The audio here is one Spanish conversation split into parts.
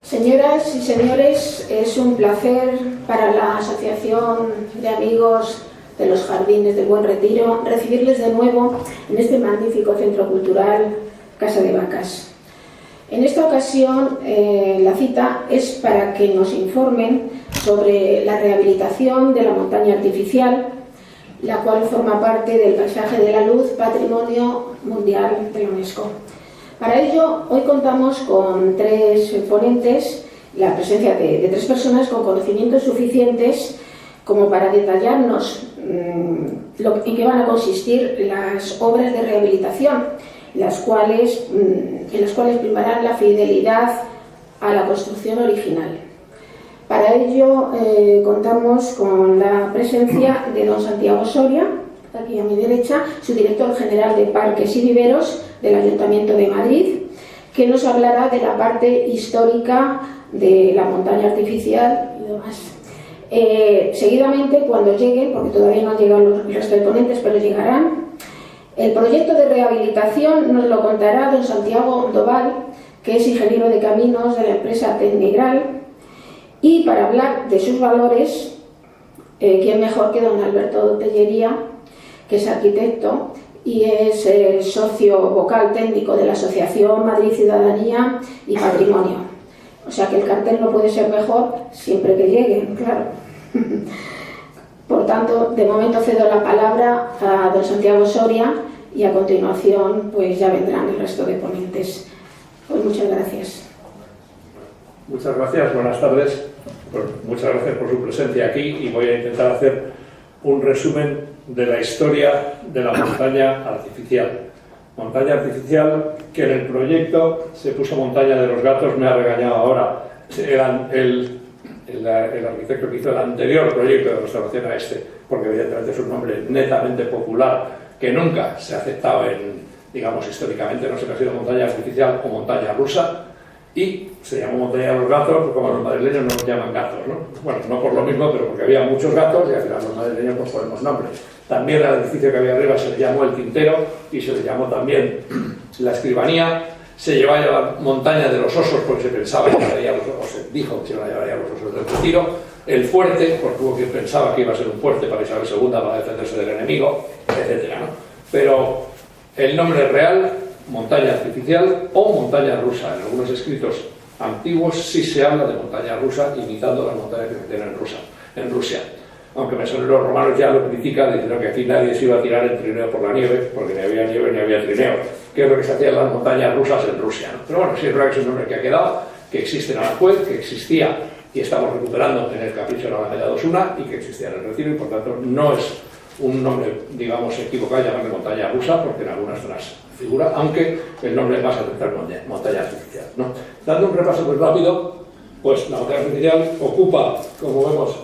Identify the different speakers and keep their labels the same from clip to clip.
Speaker 1: Señoras y señores, es un placer para la Asociación de Amigos de los Jardines del Buen Retiro recibirles de nuevo en este magnífico centro cultural Casa de Vacas. En esta ocasión la cita es para que nos informen sobre la rehabilitación de la montaña artificial, la cual forma parte del Paisaje de la Luz, Patrimonio Mundial de la UNESCO. Para ello, hoy contamos con tres ponentes, la presencia de tres personas con conocimientos suficientes como para detallarnos en qué van a consistir las obras de rehabilitación, en las cuales primará la fidelidad a la construcción original. Para ello contamos con la presencia de don Santiago Soria, aquí a mi derecha, su director general de Parques y Viveros del Ayuntamiento de Madrid, que nos hablará de la parte histórica de la montaña artificial y demás. Seguidamente, cuando llegue, porque todavía no han llegado los resto de ponentes, pero llegarán, el proyecto de rehabilitación nos lo contará don Santiago Doval, que es ingeniero de caminos de la empresa Tecnigral, y para hablar de sus valores, ¿quién mejor que don Alberto Tellería, que es arquitecto y es socio vocal técnico de la Asociación Madrid Ciudadanía y Patrimonio? O sea que el cartel no puede ser mejor siempre que llegue, claro. Por tanto, de momento cedo la palabra a don Santiago Soria y a continuación pues ya vendrán el resto de ponentes. Pues muchas gracias.
Speaker 2: Muchas gracias, buenas tardes. Muchas gracias por su presencia aquí y voy a intentar hacer un resumen de la historia de la montaña artificial. Montaña artificial que en el proyecto se puso Montaña de los Gatos, me ha regañado ahora el arquitecto que hizo el anterior proyecto de restauración a este, porque evidentemente es un nombre netamente popular que nunca se ha aceptado digamos históricamente, no sé si ha sido montaña artificial o montaña rusa, y se llamó Montaña de los Gatos, como los madrileños no los llaman gatos, ¿no? Bueno, no por lo mismo, pero porque había muchos gatos y al final los madrileños pues ponemos nombres. También al edificio que había arriba se le llamó el Tintero y se le llamó también la Escribanía. Se llevaba a llamar Montaña de los Osos porque se pensaba que llevaría los osos, o se dijo que se iban a llevar los osos del Retiro. El fuerte, porque hubo quien pensaba que iba a ser un fuerte para Isabel II para defenderse del enemigo, etcétera, ¿no? Pero el nombre real, montaña artificial o montaña rusa. En algunos escritos antiguos sí se habla de montaña rusa, imitando las montañas que se tienen en Rusia. Aunque los romanos ya lo critican, diciendo que aquí nadie se iba a tirar en trineo por la nieve, porque ni había nieve ni había trineo, que es lo que se hacía en las montañas rusas en Rusia, ¿no? Pero bueno, sí es verdad que es un nombre que ha quedado, que existe en Aranjuez, que existía y estamos recuperando en el Capricho de la Alameda de Osuna y que existía en el Retiro, y por tanto no es un nombre, digamos, equivocado llamarle montaña rusa, porque en algunas zonas figura, aunque el nombre es más aceptar montaña artificial, ¿no? Dando un repaso muy rápido, pues la montaña artificial ocupa, como vemos,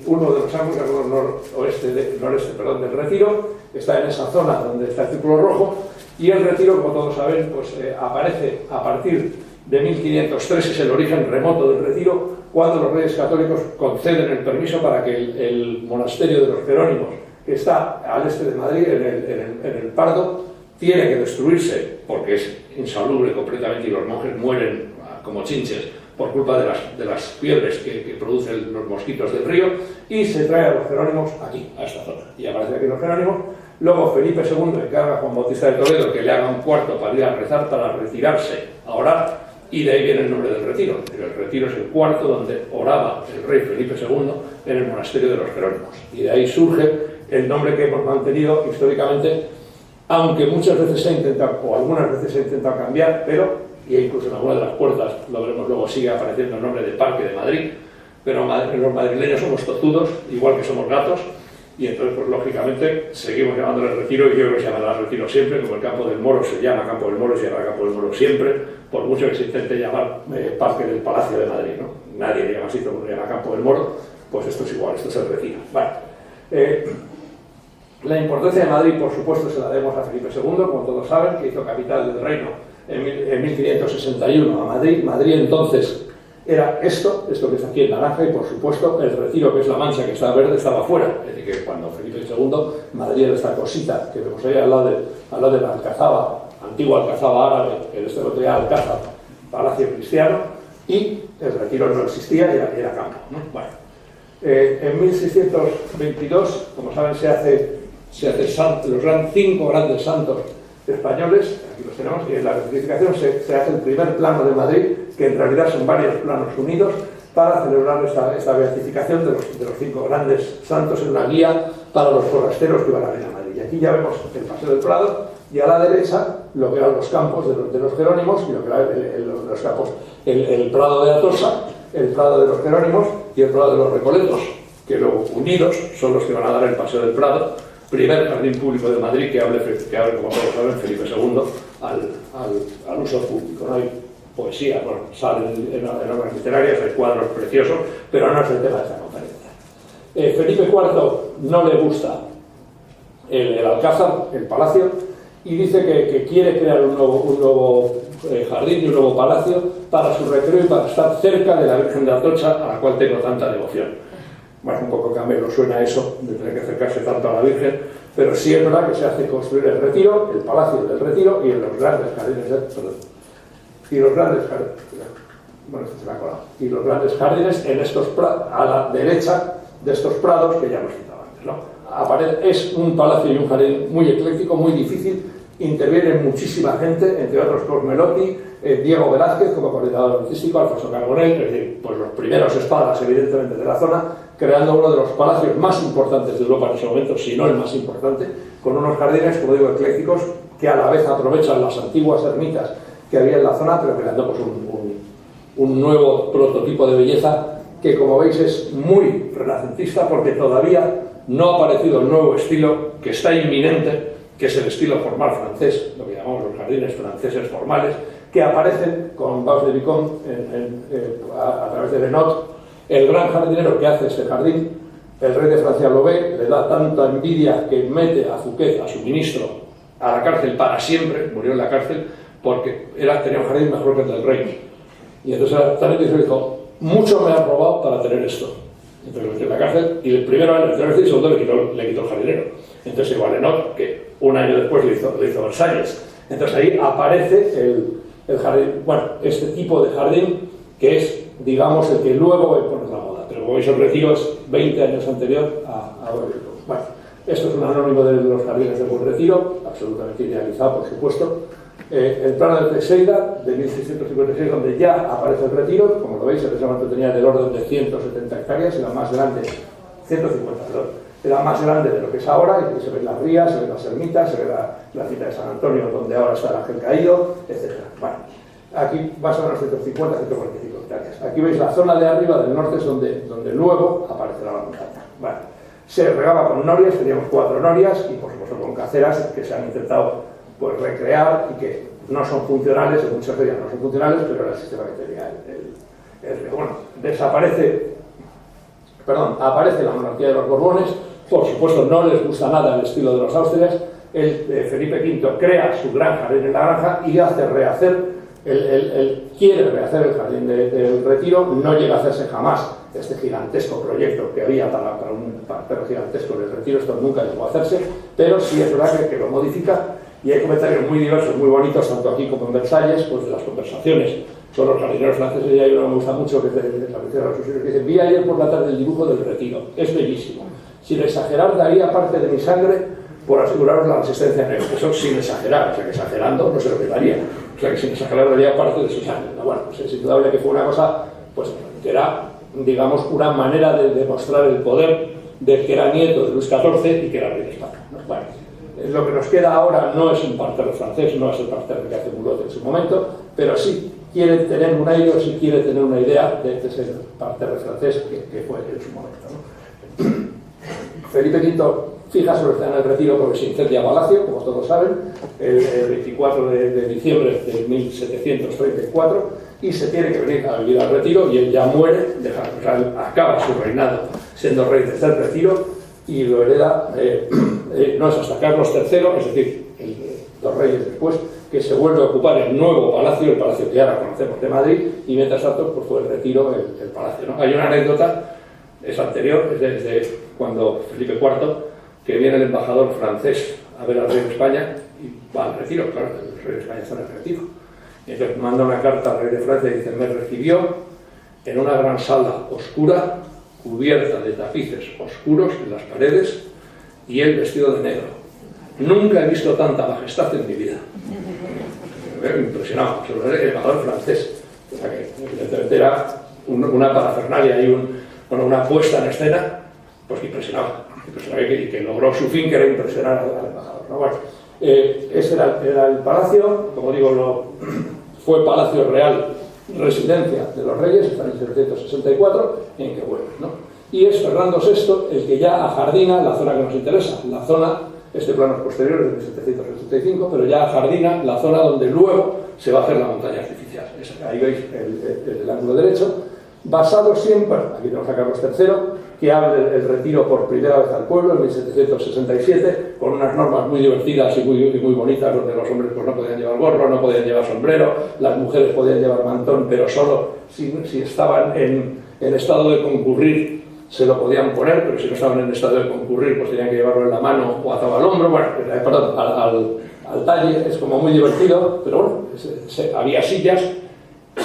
Speaker 2: uno de los ángulos noreste del Retiro, está en esa zona donde está el círculo rojo, y el Retiro, como todos saben, pues aparece a partir de 1503, es el origen remoto del Retiro, cuando los reyes católicos conceden el permiso para que el monasterio de los Jerónimos, que está al este de Madrid, en el Pardo, tiene que destruirse porque es insalubre completamente y los monjes mueren como chinches por culpa de las fiebres que producen los mosquitos del río, y se trae a los Jerónimos aquí, a esta zona, y aparece aquí los Jerónimos. Luego Felipe II encarga a Juan Bautista de Toledo que le haga un cuarto para ir a rezar, para retirarse a orar, y de ahí viene el nombre del Retiro. Pero el Retiro es el cuarto donde oraba el rey Felipe II en el monasterio de los Jerónimos, y de ahí surge el nombre que hemos mantenido históricamente, aunque muchas veces se ha intentado, o algunas veces se ha intentado cambiar, pero, y incluso en alguna de las puertas, lo veremos luego, sigue apareciendo el nombre de Parque de Madrid, pero los madrileños somos tozudos, igual que somos gatos, y entonces, pues lógicamente, seguimos llamándole el Retiro, y yo creo que se llamará Retiro siempre, como el Campo del Moro se llama Campo del Moro, se llamará Campo del Moro siempre, por mucho que se intente llamar Parque del Palacio de Madrid, ¿no? Nadie le llama así, todo el mundo le llama Campo del Moro, pues esto es igual, esto es el Retiro. Vale. La importancia de Madrid, por supuesto, se la debemos a Felipe II, como todos saben, que hizo capital del reino en 1561 a Madrid. Madrid entonces era esto que está aquí en naranja, y por supuesto el Retiro, que es la mancha que está verde, estaba fuera. Es decir, que cuando Felipe II, Madrid era esta cosita que vemos ahí al lado de la Alcazaba, antigua Alcazaba árabe, que en este otro día Alcázar, palacio cristiano, y el Retiro no existía, era campo, ¿no? Bueno, en 1622, como saben, se hace los 5 grandes santos españoles, aquí los tenemos, y en la beatificación se hace el primer plano de Madrid, que en realidad son varios planos unidos, para celebrar esta beatificación de los 5 grandes santos en una guía para los forasteros que van a venir a Madrid. Y aquí ya vemos el Paseo del Prado, y a la derecha lo que eran los campos de los Jerónimos, y lo que eran los campos, el Prado de Atosa, el Prado de los Jerónimos y el Prado de los Recoletos, que luego unidos son los que van a dar el Paseo del Prado, primer jardín público de Madrid que abre, como todos saben, Felipe II al uso público, ¿no? Hay poesía, bueno, salen en obras literarias, hay cuadros preciosos, pero no es el tema de esta conferencia. Felipe IV no le gusta el Alcázar, el palacio, y dice que quiere crear un nuevo jardín y un nuevo palacio para su recreo y para estar cerca de la Virgen de Atocha, a la cual tengo tanta devoción. Bueno, un poco Camelo suena eso, de tener que acercarse tanto a la Virgen, pero sí es verdad que se hace construir el Retiro, el Palacio del Retiro, y en los grandes jardines, y los grandes jardines, bueno, se me ha colado, y los grandes jardines en estos a la derecha de estos prados que ya hemos citado antes, ¿no? Es un palacio y un jardín muy ecléctico, muy difícil, interviene muchísima gente, entre otros Cosmelotti, Diego Velázquez como coordinador artístico, Alfonso Carbonell, es decir, pues los primeros espadas evidentemente de la zona, creando uno de los palacios más importantes de Europa en ese momento, si no el más importante, con unos jardines, como digo, eclécticos, que a la vez aprovechan las antiguas ermitas que había en la zona, pero creando pues un nuevo prototipo de belleza que, como veis, es muy renacentista, porque todavía no ha aparecido el nuevo estilo que está inminente, que es el estilo formal francés, lo que llamamos los jardines franceses formales, que aparecen con Vaux de Vicomte a través de Lenot. El gran jardinero que hace este jardín, el rey de Francia lo ve, le da tanta envidia que mete a Fouquet, a su ministro, a la cárcel para siempre, murió en la cárcel, porque tenía un jardín mejor que el del rey. Y entonces también dijo, mucho me han robado para tener esto. Entonces lo metió en la cárcel, y el primero año, el tercer y segundo le quitó el jardinero. Entonces igual Lenot, que un año después lo hizo Versalles. Entonces ahí aparece el jardín, bueno, este tipo de jardín que es, digamos, el que luego pone la moda. Pero como veis, el Retiro es 20 años anterior a bueno, esto es un anónimo de los jardines de Buen Retiro, absolutamente idealizado, por supuesto. El plano de Teixeira, de 1656, donde ya aparece el Retiro, como lo veis, el momento tenía del orden de 170 hectáreas, era más grande, 150, perdón, era más grande de lo que es ahora, y se ven las rías, se ven las ermitas, se ve la cita de San Antonio, donde ahora está el Ángel Caído, etc. Bueno, aquí va a ser unos 150, 145 hectáreas. Aquí veis la zona de arriba del norte, es donde luego aparecerá la montaña. Bueno, se regaba con norias, teníamos 4 norias, y por supuesto con caceras que se han intentado pues recrear y que no son funcionales, en muchas de ellas no son funcionales, pero era el sistema que tenía bueno, aparece la monarquía de los Borbones, por supuesto no les gusta nada el estilo de los Austrias, Felipe V crea su gran jardín en la granja y hace rehacer, quiere rehacer el jardín del Retiro, no llega a hacerse jamás este gigantesco proyecto que había para un parterre gigantesco del Retiro, esto nunca llegó a hacerse, pero sí es verdad que lo modifica. Y hay comentarios muy diversos, muy bonitos, tanto aquí como en Versalles, pues de las conversaciones con los jardineros franceses. Y hay uno que me gusta mucho, que es de la Princesa de los Usiles, que dice: vi ayer por la tarde el dibujo del Retiro, es bellísimo. Sin exagerar, daría parte de mi sangre por aseguraros la resistencia a él. Eso sin exagerar, o sea que exagerando no se lo que daría. O sea que sin exagerar daría parte de su sangre. ¿No? Bueno, pues es indudable que fue una cosa, pues que era, digamos, una manera de demostrar el poder del que era nieto de Luis XIV y que era rey de España. ¿No? Bueno, lo que nos queda ahora no es un parterre francés, no es el parterre que hace Mulot en su momento, pero sí quiere tener un aire, sí quiere tener una idea de ese parterre francés que fue en su momento, ¿no? Felipe V fija su escena en el Retiro porque se incendia Palacio, como todos saben, el 24 de diciembre de 1734, y se tiene que venir a vivir al Retiro, y él ya muere, acaba su reinado siendo rey desde el Retiro, y lo hereda, no es hasta Carlos III, es decir, los reyes después, que se vuelve a ocupar el nuevo palacio, el palacio que ahora conocemos de Madrid, y mientras tanto pues fue el Retiro el palacio, ¿no? Hay una anécdota, es anterior, es desde cuando Felipe IV, que viene el embajador francés a ver al rey de España, y va al Retiro, claro, el rey de España está en el Retiro, Y entonces manda una carta al rey de Francia y dice: me recibió en una gran sala oscura, cubierta de tapices oscuros en las paredes, y él vestido de negro. Nunca he visto tanta majestad en mi vida. Me impresionaba, sobre el embajador francés. O sea que evidentemente era una parafernalia y una puesta en escena, pues que impresionaba y que logró su fin, que era impresionar al embajador, ¿no? Bueno, ese era el palacio, como digo, fue Palacio Real, residencia de los reyes, hasta 1764, en que vuelve, ¿no? Y es Fernando VI el que ya ajardina la zona que nos interesa, la zona, este plano es posterior, es de 1785, pero ya ajardina la zona donde luego se va a hacer la montaña artificial. Ahí veis el ángulo derecho, basado siempre, aquí tenemos a Carlos III, que abre el retiro por primera vez al pueblo en 1767, con unas normas muy divertidas y muy bonitas, donde los hombres pues no podían llevar gorro, no podían llevar sombrero, las mujeres podían llevar mantón, pero solo si estaban en estado de concurrir se lo podían poner, pero si no estaban en estado de concurrir pues tenían que llevarlo en la mano o atado al hombro, bueno, perdón, al talle. Es como muy divertido, pero bueno, había sillas.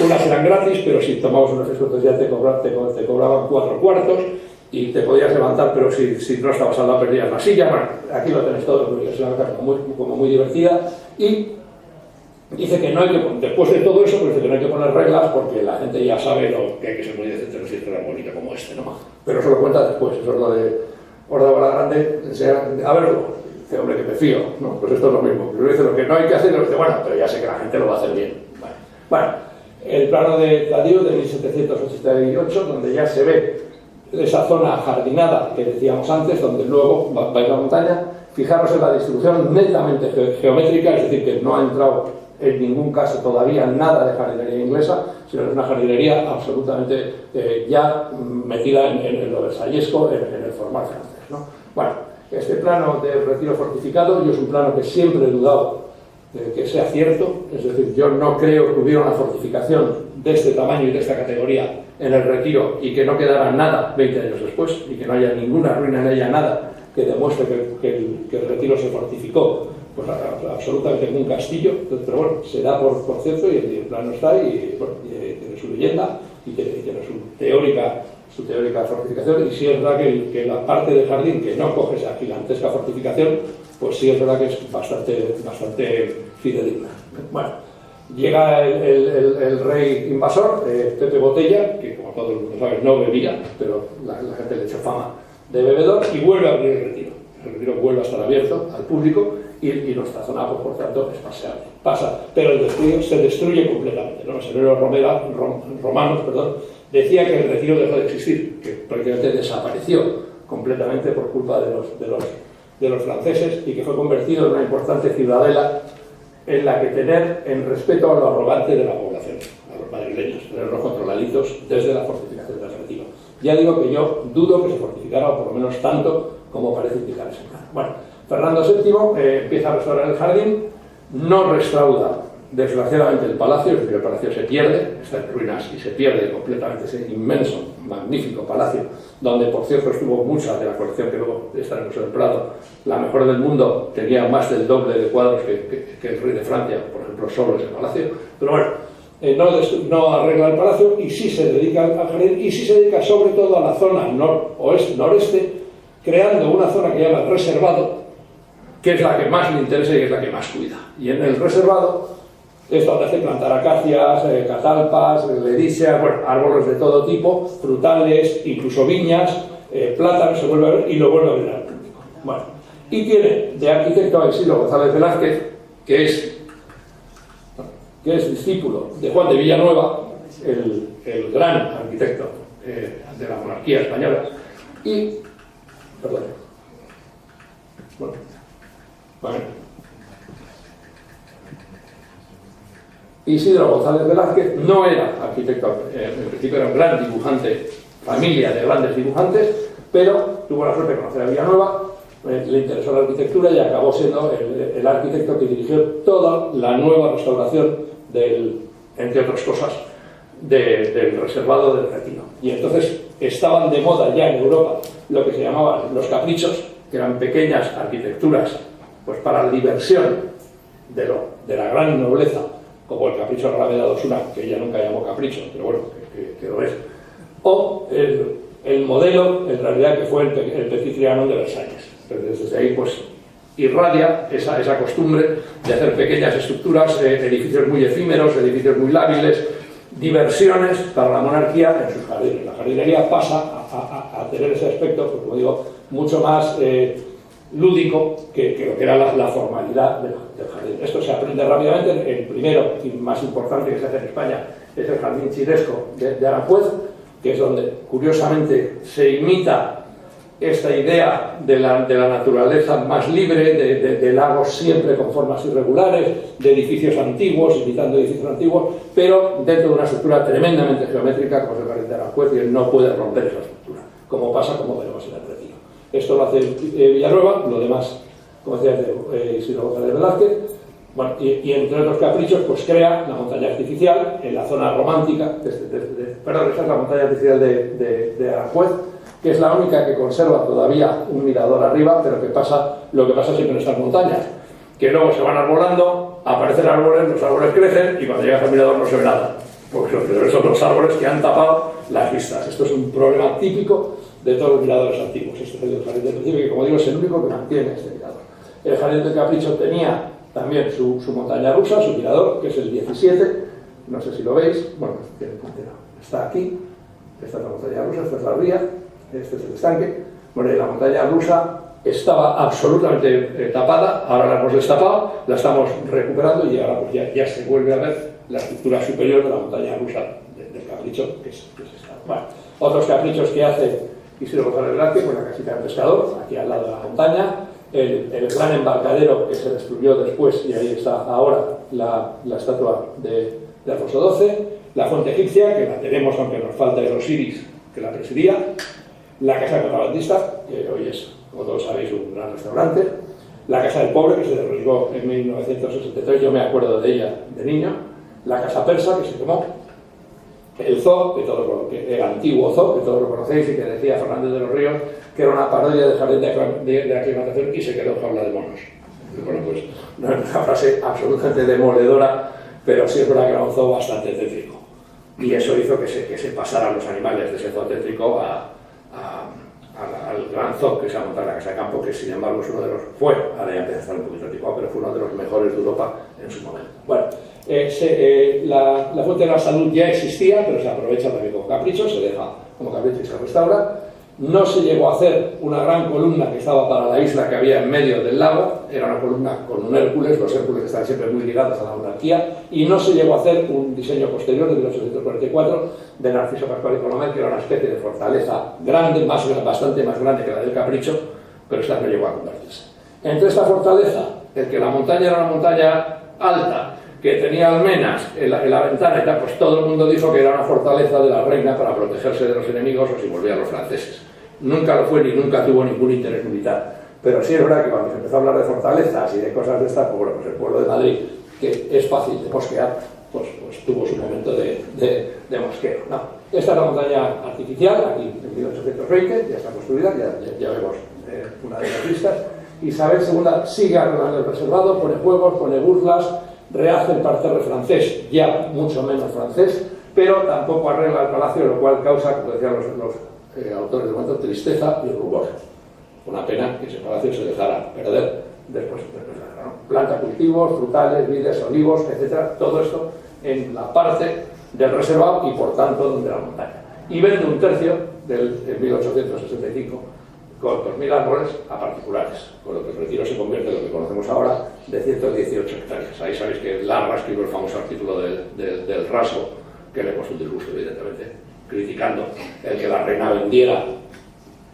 Speaker 2: Unas eran gratis, pero si tomabas unos descuentos ya te cobraban 4 cuartos y te podías levantar, pero si no estabas al lado perdías la silla. Bueno, aquí lo tenéis todo, porque es una cosa como muy divertida. Y dice que no hay que poner, después de todo eso, pues dice que no hay que poner reglas porque la gente ya sabe que hay que ser muy decente en un sitio tan bonito como este, ¿no? Pero eso lo cuenta después, eso es lo de Horda Grande. A verlo, dice: hombre, que me fío, ¿no? Pues esto es lo mismo. Pero dice: lo que no hay que hacer, y dice: bueno, pero ya sé que la gente lo va a hacer bien. Bueno, el plano de Tadiu de 1788, donde ya se ve esa zona jardinada que decíamos antes, donde luego va a ir la montaña. Fijaros en la distribución netamente geométrica, es decir, que no ha entrado en ningún caso todavía nada de jardinería inglesa, sino es una jardinería absolutamente ya metida en lo versallesco, en el formal francés, ¿no? Bueno, este plano de retiro fortificado, yo es un plano que siempre he dudado de que sea cierto, es decir, yo no creo que hubiera una fortificación de este tamaño y de esta categoría en el retiro y que no quedara nada 20 años después y que no haya ninguna ruina en ella, nada que demuestre que el retiro se fortificó pues absolutamente como un castillo. Entonces, pero bueno, se da por cierto, y el plano está, y bueno, tiene su leyenda y tiene su teórica fortificación. Y sí es verdad que la parte del jardín que no coge esa gigantesca fortificación, pues sí es verdad que es bastante fidedigna. Bueno, llega el rey invasor, Pepe Botella, que como todo el mundo sabe no bebía, pero la gente le echó fama de bebedor, y vuelve a abrir el retiro. El retiro vuelve a estar abierto al público y nuestra zona, pues, por tanto, es paseable. Pero el retiro se destruye completamente, ¿no? El señor Romanos decía que el retiro dejó de existir, que prácticamente desapareció completamente por culpa de los franceses, y que fue convertido en una importante ciudadela en la que tener en respeto a lo arrogante de la población, a los madrileños, tenerlos controladitos desde la fortificación del retiro. Ya digo que yo dudo que se fortificara, o por lo menos tanto como parece indicar ese plan. Bueno, Fernando VII empieza a restaurar el jardín, no restaura desgraciadamente el palacio, es decir, el palacio se pierde, está en ruinas y se pierde completamente ese inmenso, magnífico palacio, donde por cierto estuvo mucha de la colección que luego está en el Museo del Prado, la mejor del mundo, tenía más del doble de cuadros que el rey de Francia, por ejemplo, solo ese palacio. Pero bueno, no arregla el palacio y sí se dedica al jardín, y sí se dedica sobre todo a la zona noreste, creando una zona que llama el reservado, que es la que más le interesa y es la que más cuida. Y en el reservado es donde hace plantar acacias, catalpas, ledicias, bueno, árboles de todo tipo, frutales, incluso viñas, plátanos, se vuelve a ver y lo vuelve a ver al público. Bueno, y tiene de arquitecto a Exilio González Velázquez, que es discípulo de Juan de Villanueva, el gran arquitecto de la monarquía española, y Isidro González Velázquez no era arquitecto, en principio era un gran dibujante, familia de grandes dibujantes, pero tuvo la suerte de conocer a Villanueva, le interesó la arquitectura y acabó siendo el arquitecto que dirigió toda la nueva restauración entre otras cosas, del reservado del Retiro. Y entonces estaban de moda ya en Europa lo que se llamaban los caprichos, que eran pequeñas arquitecturas pues para la diversión de la gran nobleza como el capricho de la Alameda de Osuna, que ella nunca llamó capricho, pero bueno, que lo es, o el modelo, en realidad, que fue el Petit Trianon de Versalles. Entonces, desde ahí, pues, irradia esa costumbre de hacer pequeñas estructuras, edificios muy efímeros, edificios muy lábiles, diversiones para la monarquía en sus jardines. La jardinería pasa a tener ese aspecto, pues, como digo, mucho más lúdico que lo que era la formalidad del jardín. Esto se aprende rápidamente. El primero y más importante que se hace en España es el jardín chinesco de Aranjuez, que es donde, curiosamente, se imita esta idea de la naturaleza más libre, de lagos siempre con formas irregulares, de edificios antiguos, imitando edificios antiguos, pero dentro de una estructura tremendamente geométrica, como es el jardín de Aranjuez, y él no puede romper esa estructura, como pasa, como veremos en el Retiro. Esto lo hace Villanueva, lo demás, como decía Isidro González Velázquez. Bueno, y entre otros caprichos, pues crea la montaña artificial en la zona romántica, perdón, esta es la montaña artificial de Aranjuez, que es la única que conserva todavía un mirador arriba, pero lo que pasa siempre en estas montañas, que luego se van arbolando, aparecen árboles, los árboles crecen, y cuando llegas al mirador no se ve nada, porque son los árboles que han tapado las vistas. Esto es un problema típico de todos los miradores antiguos. Este es el jardín del Príncipe, que, como digo, es el único que mantiene este mirador. El jardín del Capricho tenía también su montaña rusa, su mirador, que es el 17, no sé si lo veis, bueno, está aquí, esta es la montaña rusa, esta es la ría, este es el estanque. Bueno, y la montaña rusa estaba absolutamente tapada, ahora la hemos destapado, la estamos recuperando y ahora pues ya se vuelve a ver la estructura superior de la montaña rusa del Capricho, que es esta. Bueno, otros caprichos que hace Isidro González Velázquez, con la casita del pescador, aquí al lado de la montaña, el gran embarcadero que se destruyó después, y ahí está ahora la estatua de Alfonso XII, la fuente egipcia, que la tenemos aunque nos falta el Osiris, que la presidía, la casa contrabandista, que hoy es, como todos sabéis, un gran restaurante, la casa del pobre, que se derribó en 1963, yo me acuerdo de ella de niño, la casa persa, que se quemó, el zoo, el antiguo zoo, que todos lo conocéis y que decía Fernández de los Ríos, que era una parodia de jardín de aclimatación y se quedó en jaula de monos. Y bueno, pues no es una frase absolutamente demoledora, pero sí es verdad que era un zoo bastante tétrico. Y eso hizo que se pasaran los animales de ese zoo tétrico al gran zoo que se ha montado en la Casa de Campo, que sin embargo es uno de los, ahora ya empieza a estar un poquito anticuado, pero fue uno de los mejores de Europa en su momento. Bueno, la fuente de la salud ya existía, pero se aprovecha también como capricho, se deja como capricho y se restaura. No se llegó a hacer una gran columna que estaba para la isla que había en medio del lago, era una columna con un Hércules, los Hércules están siempre muy ligados a la monarquía, y no se llegó a hacer un diseño posterior de 1844 de Narciso Pascual y Colomer, que era una especie de fortaleza grande, bastante más grande que la del Capricho, pero esta no llegó a convertirse. Entre esta fortaleza, el que la montaña era una montaña alta, que tenía almenas en la ventana y tal, pues todo el mundo dijo que era una fortaleza de la reina para protegerse de los enemigos o si volvían los franceses. Nunca lo fue ni nunca tuvo ningún interés militar. Pero sí es verdad que cuando se empezó a hablar de fortalezas y de cosas de estas, pues, bueno, pues el pueblo de Madrid, que es fácil de mosquear, pues tuvo su momento de mosqueo, ¿no? Esta es la montaña artificial, aquí en 1820, ya está construida, ya vemos una de las vistas. Isabel II sigue arreglando el reservado, pone juegos, pone burlas, rehace el parterre francés, ya mucho menos francés, pero tampoco arregla el palacio, lo cual causa, como decían los autores del momento, tristeza y rubor. Una pena que ese palacio se dejara perder después de la guerra, ¿no? Planta cultivos, frutales, vides, olivos, etcétera, todo esto en la parte del reservado y por tanto de la montaña. Y vende un tercio del 1865 con 2.000 árboles a particulares, con lo que el Retiro se convierte en lo que conocemos ahora de 118 hectáreas. Ahí sabéis que Larra escribió el famoso artículo del rasgo, que le puso un disgusto, evidentemente, criticando el que la reina vendiera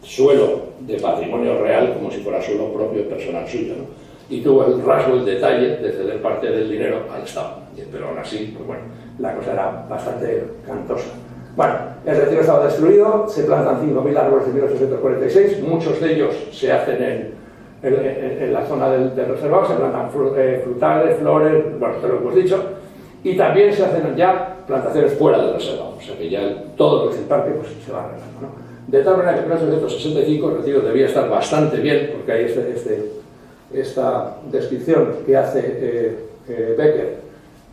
Speaker 2: suelo de patrimonio real como si fuera suelo propio personal suyo, ¿no? Y tuvo el rasgo, el detalle de ceder parte del dinero al Estado. Pero aún así, pues bueno, la cosa era bastante cantosa. Bueno, el Retiro estaba destruido, se plantan 5.000 árboles en 1846, muchos de ellos se hacen en la zona del reservado, se plantan frutales, flores, bueno, todo lo que hemos dicho, y también se hacen ya plantaciones fuera del reservado, o sea que ya todo lo que es el parque pues, se va arreglando, ¿no? De tal manera que en 1865 el Retiro debía estar bastante bien, porque hay esta descripción que hace Becker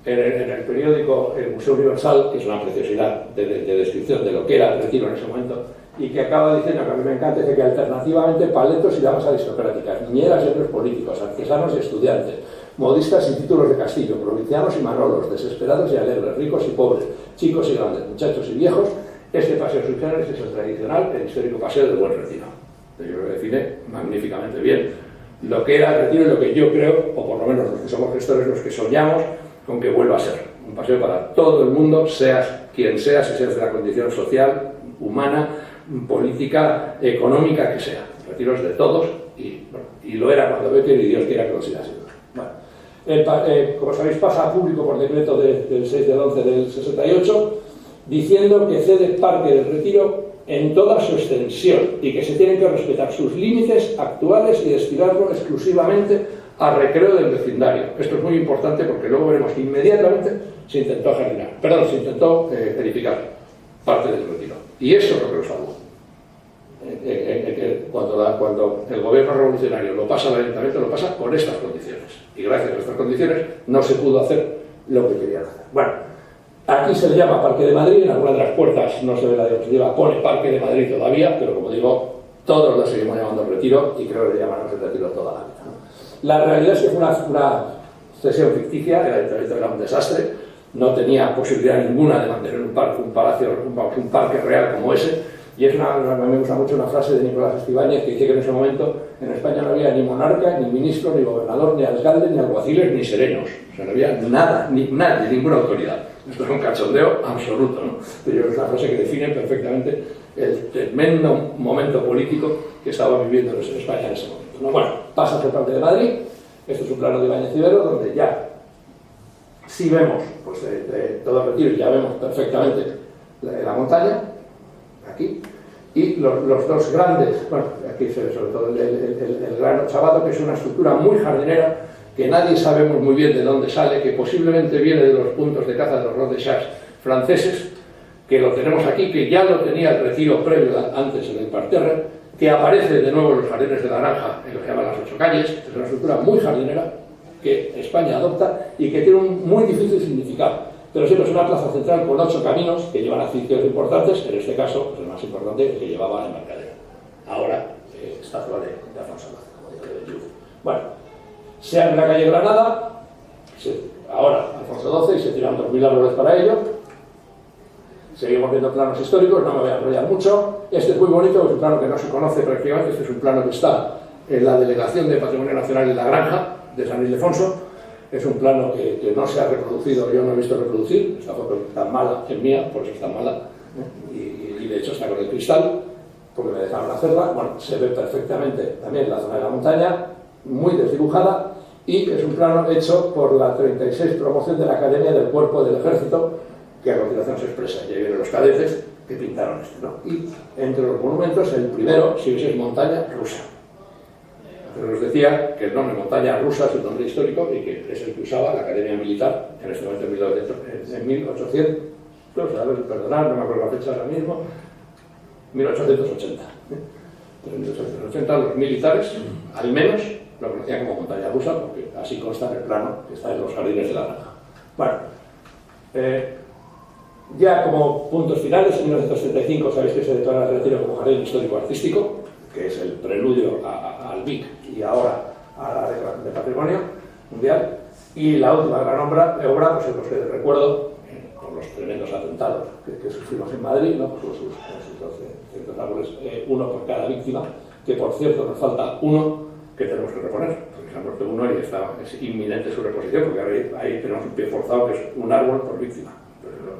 Speaker 2: en el periódico El Museo Universal, que es una preciosidad de descripción de lo que era el retiro en ese momento, y que acaba diciendo, que a mí me encanta, dice que alternativamente paletos y damas aristocráticas, niñeras y hombres políticos, artesanos y estudiantes, modistas y títulos de castillo, provincianos y manolos, desesperados y alegres, ricos y pobres, chicos y grandes, muchachos y viejos, este paseo sui generis es el tradicional, el histórico paseo del Buen Retiro. Yo creo que define magníficamente bien lo que era el retiro y lo que yo creo, o por lo menos los que somos gestores, los que soñamos con que vuelva a ser. Un paseo para todo el mundo, seas quien seas, si seas de la condición social, humana, política, económica, que sea. Retiros de todos y lo era cuando Bécquer y Dios quiera que lo siga siendo. Bueno, como sabéis, pasa a público por decreto del 6 del 11 del 68, diciendo que cede Parque del Retiro en toda su extensión y que se tienen que respetar sus límites actuales y destinarlo exclusivamente a recreo del vecindario. Esto es muy importante porque luego veremos que inmediatamente se intentó edificar parte del Retiro. Y eso es lo que lo salvó. Cuando el gobierno revolucionario lo pasa al ayuntamiento, lo pasa con estas condiciones. Y gracias a estas condiciones no se pudo hacer lo que querían hacer. Bueno, aquí se le llama Parque de Madrid, en alguna de las puertas no se ve la diapositiva, pone Parque de Madrid todavía, pero como digo, todos lo seguimos llamando Retiro y creo que le llamaremos el Retiro toda la vida, ¿no? La realidad es que fue una cesión ficticia, el ayuntamiento era un desastre, no tenía posibilidad ninguna de mantener un parque real como ese, y me gusta mucho una frase de Nicolás Estibáñez que dice que en ese momento en España no había ni monarca, ni ministro, ni gobernador, ni alcalde, ni alguaciles, ni serenos, o sea, no había nada, ni nadie, ninguna autoridad. Esto es un cachondeo absoluto, ¿no? Pero yo creo que es una frase que define perfectamente el tremendo momento político que estaba viviendo España en ese momento, ¿no? Bueno, pasa a ser Parque de Madrid. Esto es un plano de Ibáñez Ibero, donde ya sí vemos, pues de todo el Retiro, ya vemos perfectamente la montaña, aquí, y los dos grandes, bueno, aquí se ve sobre todo el Gran Chavado, que es una estructura muy jardinera, que nadie sabemos muy bien de dónde sale, que posiblemente viene de los puntos de caza de los Rodes Chars franceses, que lo tenemos aquí, que ya lo tenía el Retiro previo antes en el parterre, que aparece de nuevo en los jardines de la Naranja, en lo que llaman las 8 calles. Es una estructura muy jardinera que España adopta y que tiene un muy difícil significado. Pero siempre es una plaza central con 8 caminos que llevan a sitios importantes, en este caso, pues el más importante, el que llevaba el Embarcadero. Ahora, estatua de Alfonso XII, como digo, de Belludo. Bueno, se abre la calle Granada, ahora Alfonso XII, y se tiran 2000 árboles para ello. Seguimos viendo planos históricos, no me voy a enrollar mucho. Este es muy bonito, es un plano que no se conoce prácticamente. Este es un plano que está en la Delegación de Patrimonio Nacional en La Granja, de San Ildefonso. Es un plano que no se ha reproducido, yo no he visto reproducir. Esta foto es tan mala, es mía, por eso es tan mala. Y de hecho está con el cristal, porque me dejaron hacerla. Bueno, se ve perfectamente también la zona de la montaña, muy desdibujada. Y es un plano hecho por la 36 promoción de la Academia del Cuerpo del Ejército, que a continuación se expresa. Y ahí vienen los cadetes que pintaron esto, ¿no? Y entre los monumentos, el primero, si veis, es montaña rusa. Pero os decía que el nombre montaña rusa es un nombre histórico y que es el que usaba la Academia Militar en este momento en 1800, perdonad, no me acuerdo la fecha ahora mismo, 1880. En 1880 los militares, al menos, lo conocían como montaña rusa, porque así consta en el plano que está en los jardines de La Granja. Bueno, ya como puntos finales, en 1935 sabéis que se declara el Retiro como jardín histórico-artístico, que es el preludio al BIC y ahora a la Declaración de Patrimonio Mundial. Y la última gran obra, pues el bosque del recuerdo, por los tremendos atentados que sufrimos en Madrid, ¿no? Pues sus 12 árboles, uno por cada víctima, que por cierto nos falta uno que tenemos que reponer, porque se han puesto uno y es inminente su reposición, porque ahí tenemos un pie forzado que es un árbol por víctima.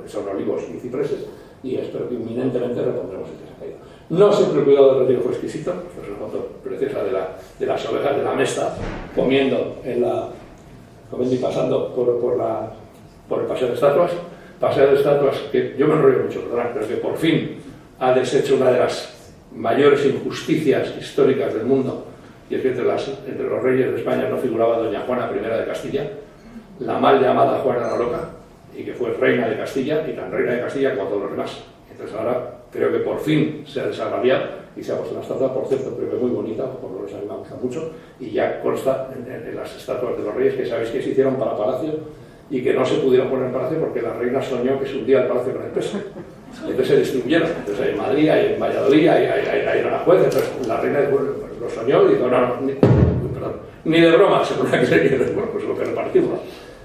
Speaker 2: Son olivos y cipreses, y espero que inminentemente repondremos el que se ha caído. No siempre el cuidado del Retiro fue exquisito. Esta es una foto preciosa de las ovejas de la Mesta comiendo y pasando por el paseo de estatuas. Paseo de estatuas que yo me enrollo mucho, perdón, pero que por fin ha deshecho una de las mayores injusticias históricas del mundo, y es que entre los reyes de España no figuraba doña Juana I de Castilla, la mal llamada Juana la Loca, y que fue reina de Castilla, y tan reina de Castilla como todos los demás. Entonces ahora creo que por fin se ha desagraviado y se ha puesto una estatua, por cierto, creo que muy bonita, por lo que a mí me gusta mucho, y ya consta en las estatuas de los reyes, que sabéis que se hicieron para Palacio y que no se pudieron poner en palacio porque la reina soñó que se hundía el palacio con el peso. Entonces se distribuyeron. Entonces hay en Madrid, hay en Valladolid, hay en Aranjuez. Entonces la reina lo soñó y dijo, ni de broma se ponía que se quiere. Bueno, pues lo que repartirlo.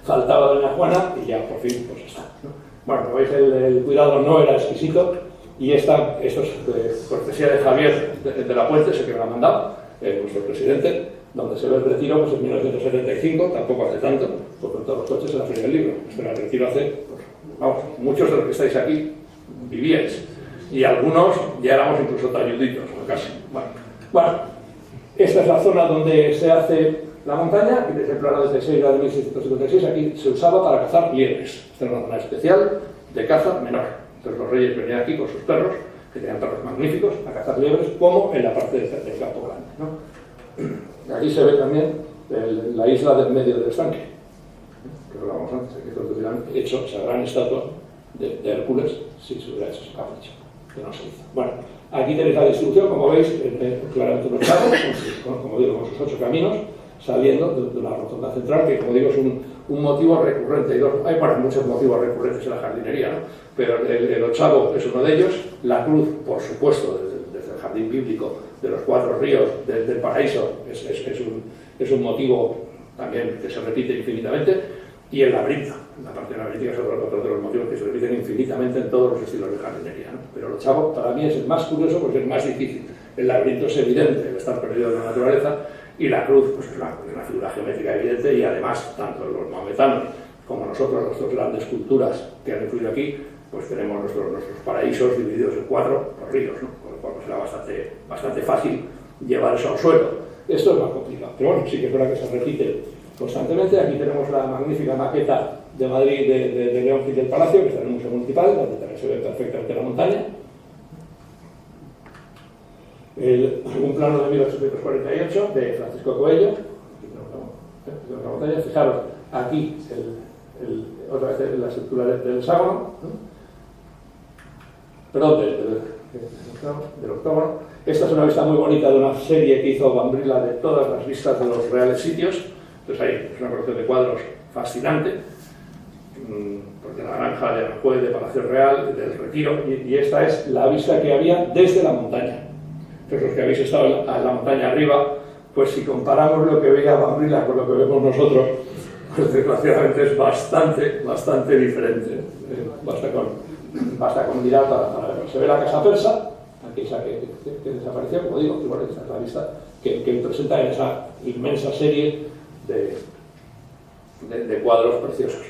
Speaker 2: Faltaba doña Juana y ya por fin pues está, ¿no? Bueno, como veis el cuidado no era exquisito y esto es cortesía de Javier de la Puente, ese que me lo ha mandado, nuestro presidente, donde se ve el retiro pues en 1975, tampoco hace tanto, porque con todos los coches en la Feria del Libro. Pero el retiro hace, pues, vamos, muchos de los que estáis aquí vivíais y algunos ya éramos incluso talluditos, o casi. Bueno, esta es la zona donde se hace la montaña, aquí desde el plano de Teixeira de 1656, aquí se usaba para cazar liebres. Esta es una zona especial de caza menor. Entonces los reyes venían aquí con sus perros, que tenían perros magníficos, a cazar liebres, como en la parte del Campo Grande, ¿no? Aquí se ve también la isla del medio del estanque, que hablábamos antes, que todos hubieran hecho esa gran estatua de Hércules si se hubiera hecho ese capricho, que no se hizo. Bueno, aquí tenéis la distribución, como veis, claramente unos lagos, como digo, con sus 8 caminos, saliendo de una rotonda central, que como digo es un motivo recurrente. Hay muchos motivos recurrentes en la jardinería, ¿no? Pero el 8º es uno de ellos. La cruz, por supuesto, desde el jardín bíblico de los 4 ríos del paraíso, es un motivo también que se repite infinitamente. Y el laberinto, la parte laberíntica es otro de los motivos que se repiten infinitamente en todos los estilos de jardinería, ¿no? Pero el 8º para mí es el más curioso porque es el más difícil. El laberinto es evidente, el estar perdido en la naturaleza. Y la cruz pues es una figura geométrica evidente y además, tanto los maometanos como nosotros, las 2 grandes culturas que han influido aquí, pues tenemos nuestros paraísos divididos en 4 por ríos, ¿no? Con lo cual pues era bastante fácil llevar eso al suelo. Esto es más complicado, pero bueno, sí que es verdad que se repite constantemente. Aquí tenemos la magnífica maqueta de Madrid de León Gil del Palacio, que está en el Museo Municipal, donde también se ve perfectamente la montaña. Un plano de 1848 de Francisco Coello. Aquí tenemos la montaña. Fijaros, aquí otra vez la estructura del hexágono, ¿no? Perdón, del octógono. Esta es una vista muy bonita de una serie que hizo Bambrilla de todas las vistas de los reales sitios. Entonces ahí es una colección de cuadros fascinante, porque la Granja de Aranjuez, de Palacio Real, del Retiro, y esta es la vista que había desde la montaña. Entonces los que habéis estado en la montaña arriba, pues si comparamos lo que veía Bambrilla con lo que vemos nosotros, pues desgraciadamente es bastante diferente. Basta con mirar para verlo. Se ve la casa persa, aquella que desapareció, como digo, y bueno, esta es la vista que presenta en esa inmensa serie de cuadros preciosos.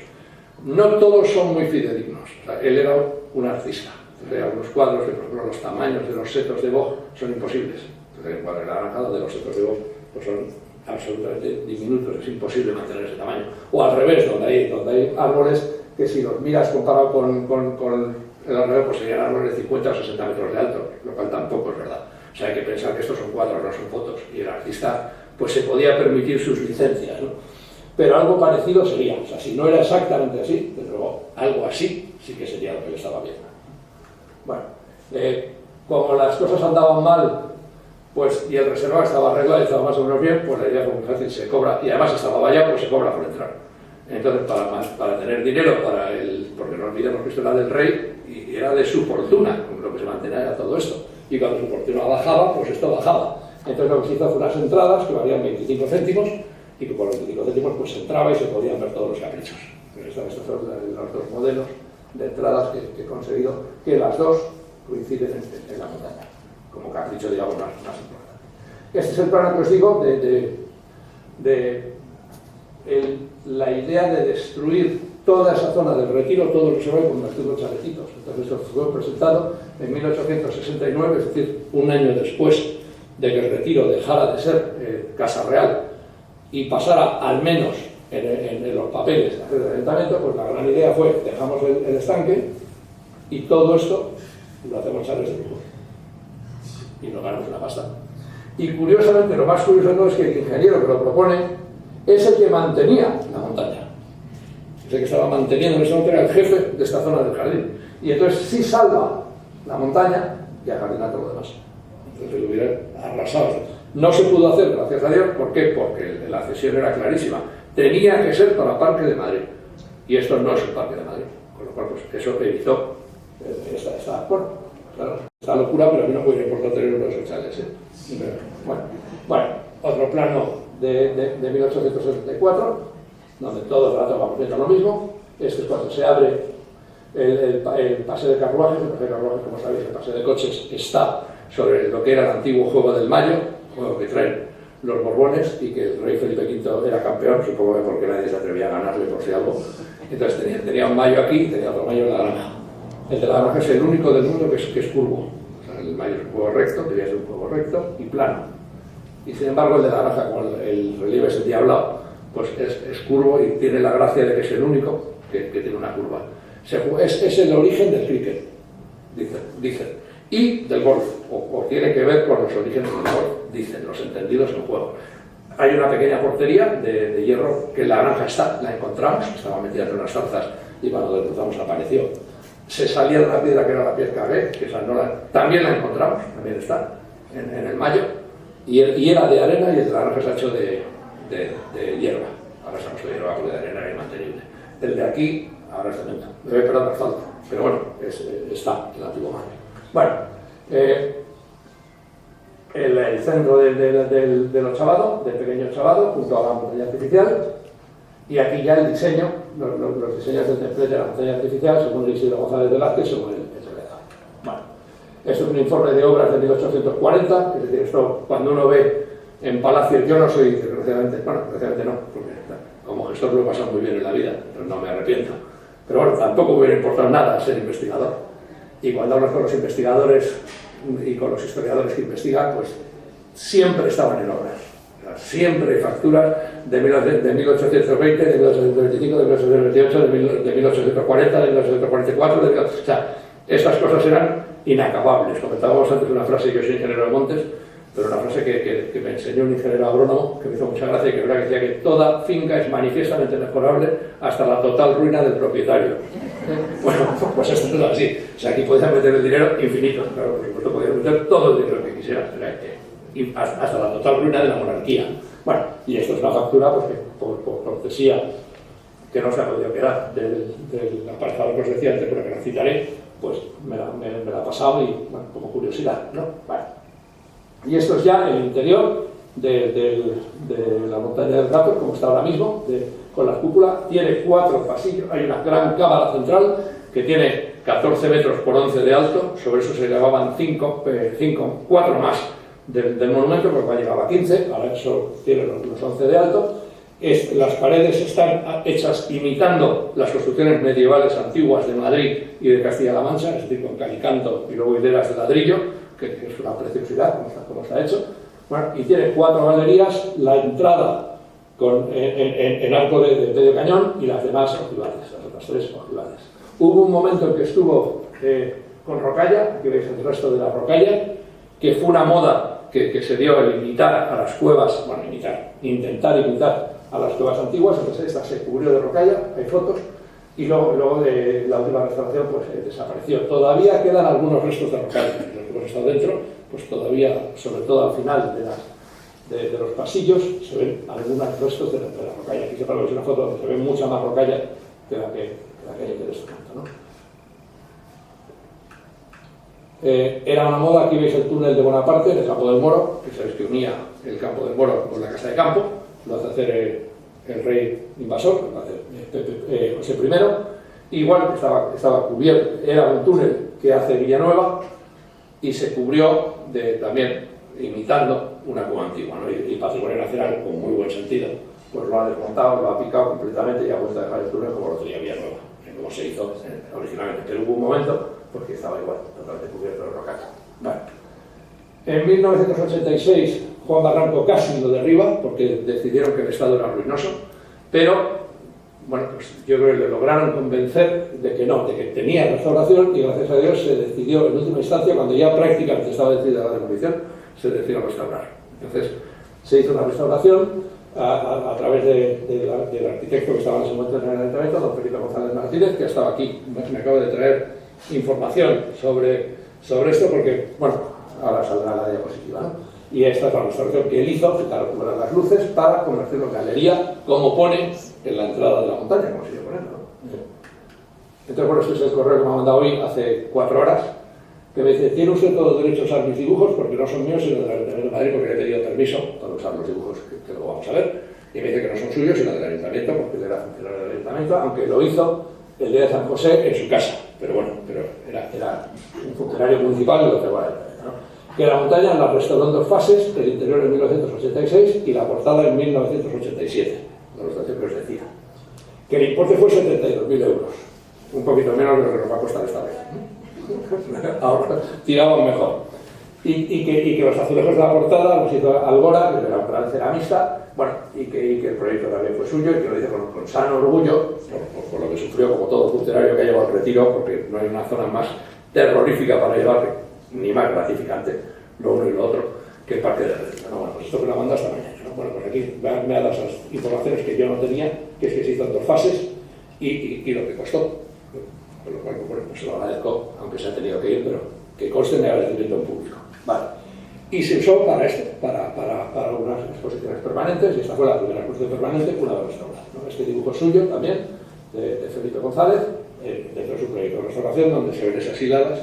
Speaker 2: No todos son muy fidedignos. O sea, él era un artista. Entonces, algunos cuadros, por ejemplo, los tamaños de los setos de boj son imposibles. Entonces, el cuadro anaranjado de los setos de boj pues son absolutamente diminutos, es imposible mantener ese tamaño. O al revés, donde hay árboles que si los miras comparado con el alrededor, pues serían árboles de 50 o 60 metros de alto, lo cual tampoco es verdad. O sea, hay que pensar que estos son cuadros, no son fotos, y el artista pues se podía permitir sus licencias, ¿no? Pero algo parecido sería, o sea, si no era exactamente así, desde luego algo así sí que sería lo que le estaba viendo. Bueno, como las cosas andaban mal, pues, y el reservado estaba arreglado y estaba más o menos bien, pues la idea fue muy fácil, se cobra, y además estaba vallado, pues se cobra por entrar. Entonces, para tener dinero, porque no olvidemos que esto era del rey, y era de su fortuna, lo que se mantenía era todo esto. Y cuando su fortuna bajaba, pues esto bajaba. Entonces lo que se hizo fue unas entradas que valían 25 céntimos, y que por 25 céntimos pues se entraba y se podían ver todos los caprichos. Estos son los 2 modelos de entradas que he conseguido, que las 2 coinciden en la montaña, como capricho, digamos, más importante. Este es el plano que os digo la idea de destruir toda esa zona del Retiro, todo lo que se va a convertirlo en chaletitos. Entonces esto fue presentado en 1869, es decir, un año después de que el Retiro dejara de ser Casa Real y pasara al menos en los papeles del ayuntamiento. Pues la gran idea fue, dejamos el estanque y todo esto lo hacemos chales de lujo y nos ganamos una pasta. Y curiosamente, lo más curioso no es que el ingeniero que lo propone es el que mantenía la montaña, es el que estaba manteniendo, en ese momento era el jefe de esta zona del jardín, y entonces sí salva la montaña y ajardina todo lo demás. Entonces lo hubiera arrasado. No se pudo hacer, gracias a Dios. ¿Por qué? Porque la cesión era clarísima. Tenía que ser para Parque de Madrid. y esto no es el Parque de Madrid, con lo cual pues, eso evitó esta locura, pero a mí no puede importar tener unos sociales. Bueno, otro plano de 1874, donde todo el rato vamos viendo lo mismo. Este es cuando se abre el paseo de carruajes. El paseo de carruajes, como sabéis, el paseo de coches está sobre lo que era el antiguo Juego del Mayo, juego que traen los Borbones, y que el rey Felipe V era campeón, supongo que porque nadie se atrevía a ganarle por si algo. Entonces tenía un mayo aquí y tenía otro mayo en la granja. El de la granja es el único del mundo que es curvo. O sea, el mayo es un juego recto, debía ser un juego recto y plano. Y sin embargo el de la granja, como el relieve es endiablado, pues es curvo y tiene la gracia de que es el único que tiene una curva. Es el origen del cricket, dicen, y del golf, o tiene que ver con los orígenes del golf, dicen los entendidos en juego. Hay una pequeña portería de hierro que en la granja la encontramos, estaba metida entre unas zarzas y cuando cruzamos apareció. Se salía de una piedra que era la piedra B, que esa también la encontramos, también está en el Mayo, y era de arena, y el de la granja se ha hecho de hierba. Ahora se ha hecho de hierba porque de arena era inmantenible. El de aquí ahora es cemento, debe esperar asfalto, pero bueno, está el antiguo Mayo. Bueno, el centro del Ochavado, del pequeño Ochavado, junto a la montaña artificial, y aquí ya el diseño, los diseños del templete de la montaña artificial, según Isidro González Velázquez, según el Toledo. Bueno, esto es un informe de obras de 1840, es decir, esto cuando uno ve en Palacio, yo no soy, desgraciadamente no, porque como gestor lo he pasado muy bien en la vida, pero no me arrepiento. Pero bueno, tampoco me hubiera importado nada ser investigador. Y cuando hablas con los investigadores y con los historiadores que investigan, pues siempre estaban en obras. O sea, siempre hay facturas de 1820, de 1825, de 1828, de 1840, de 1844, o sea, estas cosas eran inacabables. Comentábamos antes una frase, que yo soy ingeniero de montes, pero una frase que me enseñó un ingeniero agrónomo que me hizo mucha gracia, y que decía que toda finca es manifiestamente mejorable hasta la total ruina del propietario. Bueno, pues esto es así. O sea, aquí podían meter el dinero infinito, claro, por supuesto podían meter todo el dinero que quisieran, y hasta la total ruina de la monarquía. Bueno, y esto es una factura pues, que por cortesía, que no se ha podido quedar del aparejador que os decía antes, pero que la citaré, pues me la ha pasado, y bueno, como curiosidad, ¿no? Vale. Y esto es ya el interior de la montaña del Gato, como está ahora mismo, con la cúpula. Tiene 4 pasillos, hay una gran cámara central que tiene 14 metros por 11 de alto, sobre eso se elevaban 4 más del monumento, porque llegaba a 15, ahora eso tiene los 11 de alto. Las paredes están hechas imitando las construcciones medievales antiguas de Madrid y de Castilla-La Mancha, es decir, con calicanto y luego hileras de ladrillo, que es una preciosidad como está hecho. Bueno, y tiene 4 galerías, la entrada en arco de medio cañón y las demás ojivales, las otras 3 ojivales. Hubo un momento en que estuvo con rocalla, aquí veis el resto de la rocalla, que fue una moda que se dio el imitar a las cuevas, bueno, intentar imitar a las cuevas antiguas. Entonces esta se cubrió de rocalla, hay fotos, y luego de la última restauración pues desapareció. Todavía quedan algunos restos de rocalla, los que hemos estado dentro, pues todavía, sobre todo al final de los pasillos, se ven algunos restos de la rocalla. Aquí se puede ver una foto donde se ve mucha más rocalla que la que hay de este canto, ¿no? Era una moda. Aquí veis el túnel de Bonaparte, del Campo del Moro, que sabéis que unía el Campo del Moro con la Casa de Campo. Lo hace hacer el rey invasor, lo hace José I. Igual estaba cubierto, era un túnel que hace Villanueva, y se cubrió también imitando una cueva antigua, ¿no? Y Patrimonio Nacional, con muy buen sentido, pues lo ha desmontado, lo ha picado completamente y ha vuelto a dejar el túnel como lo tenía Villanueva, como se hizo originalmente. Pero hubo un momento porque estaba igual, totalmente cubierto de rocalla. Vale. En 1986 Juan Barranco casi lo derriba porque decidieron que el estado era ruinoso, pero bueno, pues yo creo que le lograron convencer de que no, de que tenía restauración, y gracias a Dios se decidió en última instancia, cuando ya prácticamente estaba decidida la demolición, se decidió restaurar. Entonces se hizo una restauración a través del arquitecto que estaba en ese momento en el ayuntamiento, don Felipe González Martínez, que estaba aquí. Me acabo de traer información sobre esto porque, bueno, ahora saldrá la diapositiva, ¿no? Y esta es la restauración que él hizo, quitar las luces para convertirlo en galería, como pone en la entrada de la montaña, como sigue poniendo, ¿no? Entonces, bueno, este es el correo que me ha mandado hoy, hace 4 horas, que me dice: tiene usted todo derecho a usar mis dibujos, porque no son míos, sino del Ayuntamiento de Madrid, porque le he pedido permiso para usar los dibujos que luego vamos a ver. Y me dice que no son suyos, sino del Ayuntamiento, porque él era funcionario del Ayuntamiento, aunque lo hizo el día de San José en su casa. Pero bueno, era un funcionario municipal y lo que va, ¿no? Que la montaña la restauró en 2 fases, el interior en 1986 y la portada en 1987, la restauración que os decía. Que el importe fue 72.000 euros, un poquito menos de lo que nos va a costar esta vez. Ahora tiraban mejor. Y que los azulejos de la portada los hizo Algora, que era un gran ceramista, bueno, y que el proyecto también fue suyo, y que lo hizo con sano orgullo, por lo que sufrió como todo funcionario que ha llevado al retiro, porque no hay una zona más terrorífica para llevarle, ni más gratificante, lo uno y lo otro, que el parque de retiro. ¿No? Bueno, pues esto que la manda esta mañana, ¿no? Bueno, pues aquí me ha dado esas informaciones que yo no tenía, que es que se hizo en 2 fases, y lo que costó. Con lo cual, bueno, pues se lo agradezco, aunque se ha tenido que ir, pero que conste mi agradecimiento en público. Vale. Y se usó para esto, para unas exposiciones permanentes, y esta fue la primera exposición permanente, una de restauración, ¿no? Este dibujo suyo también, de Felipe González, dentro de su proyecto de restauración, donde se ven esas hiladas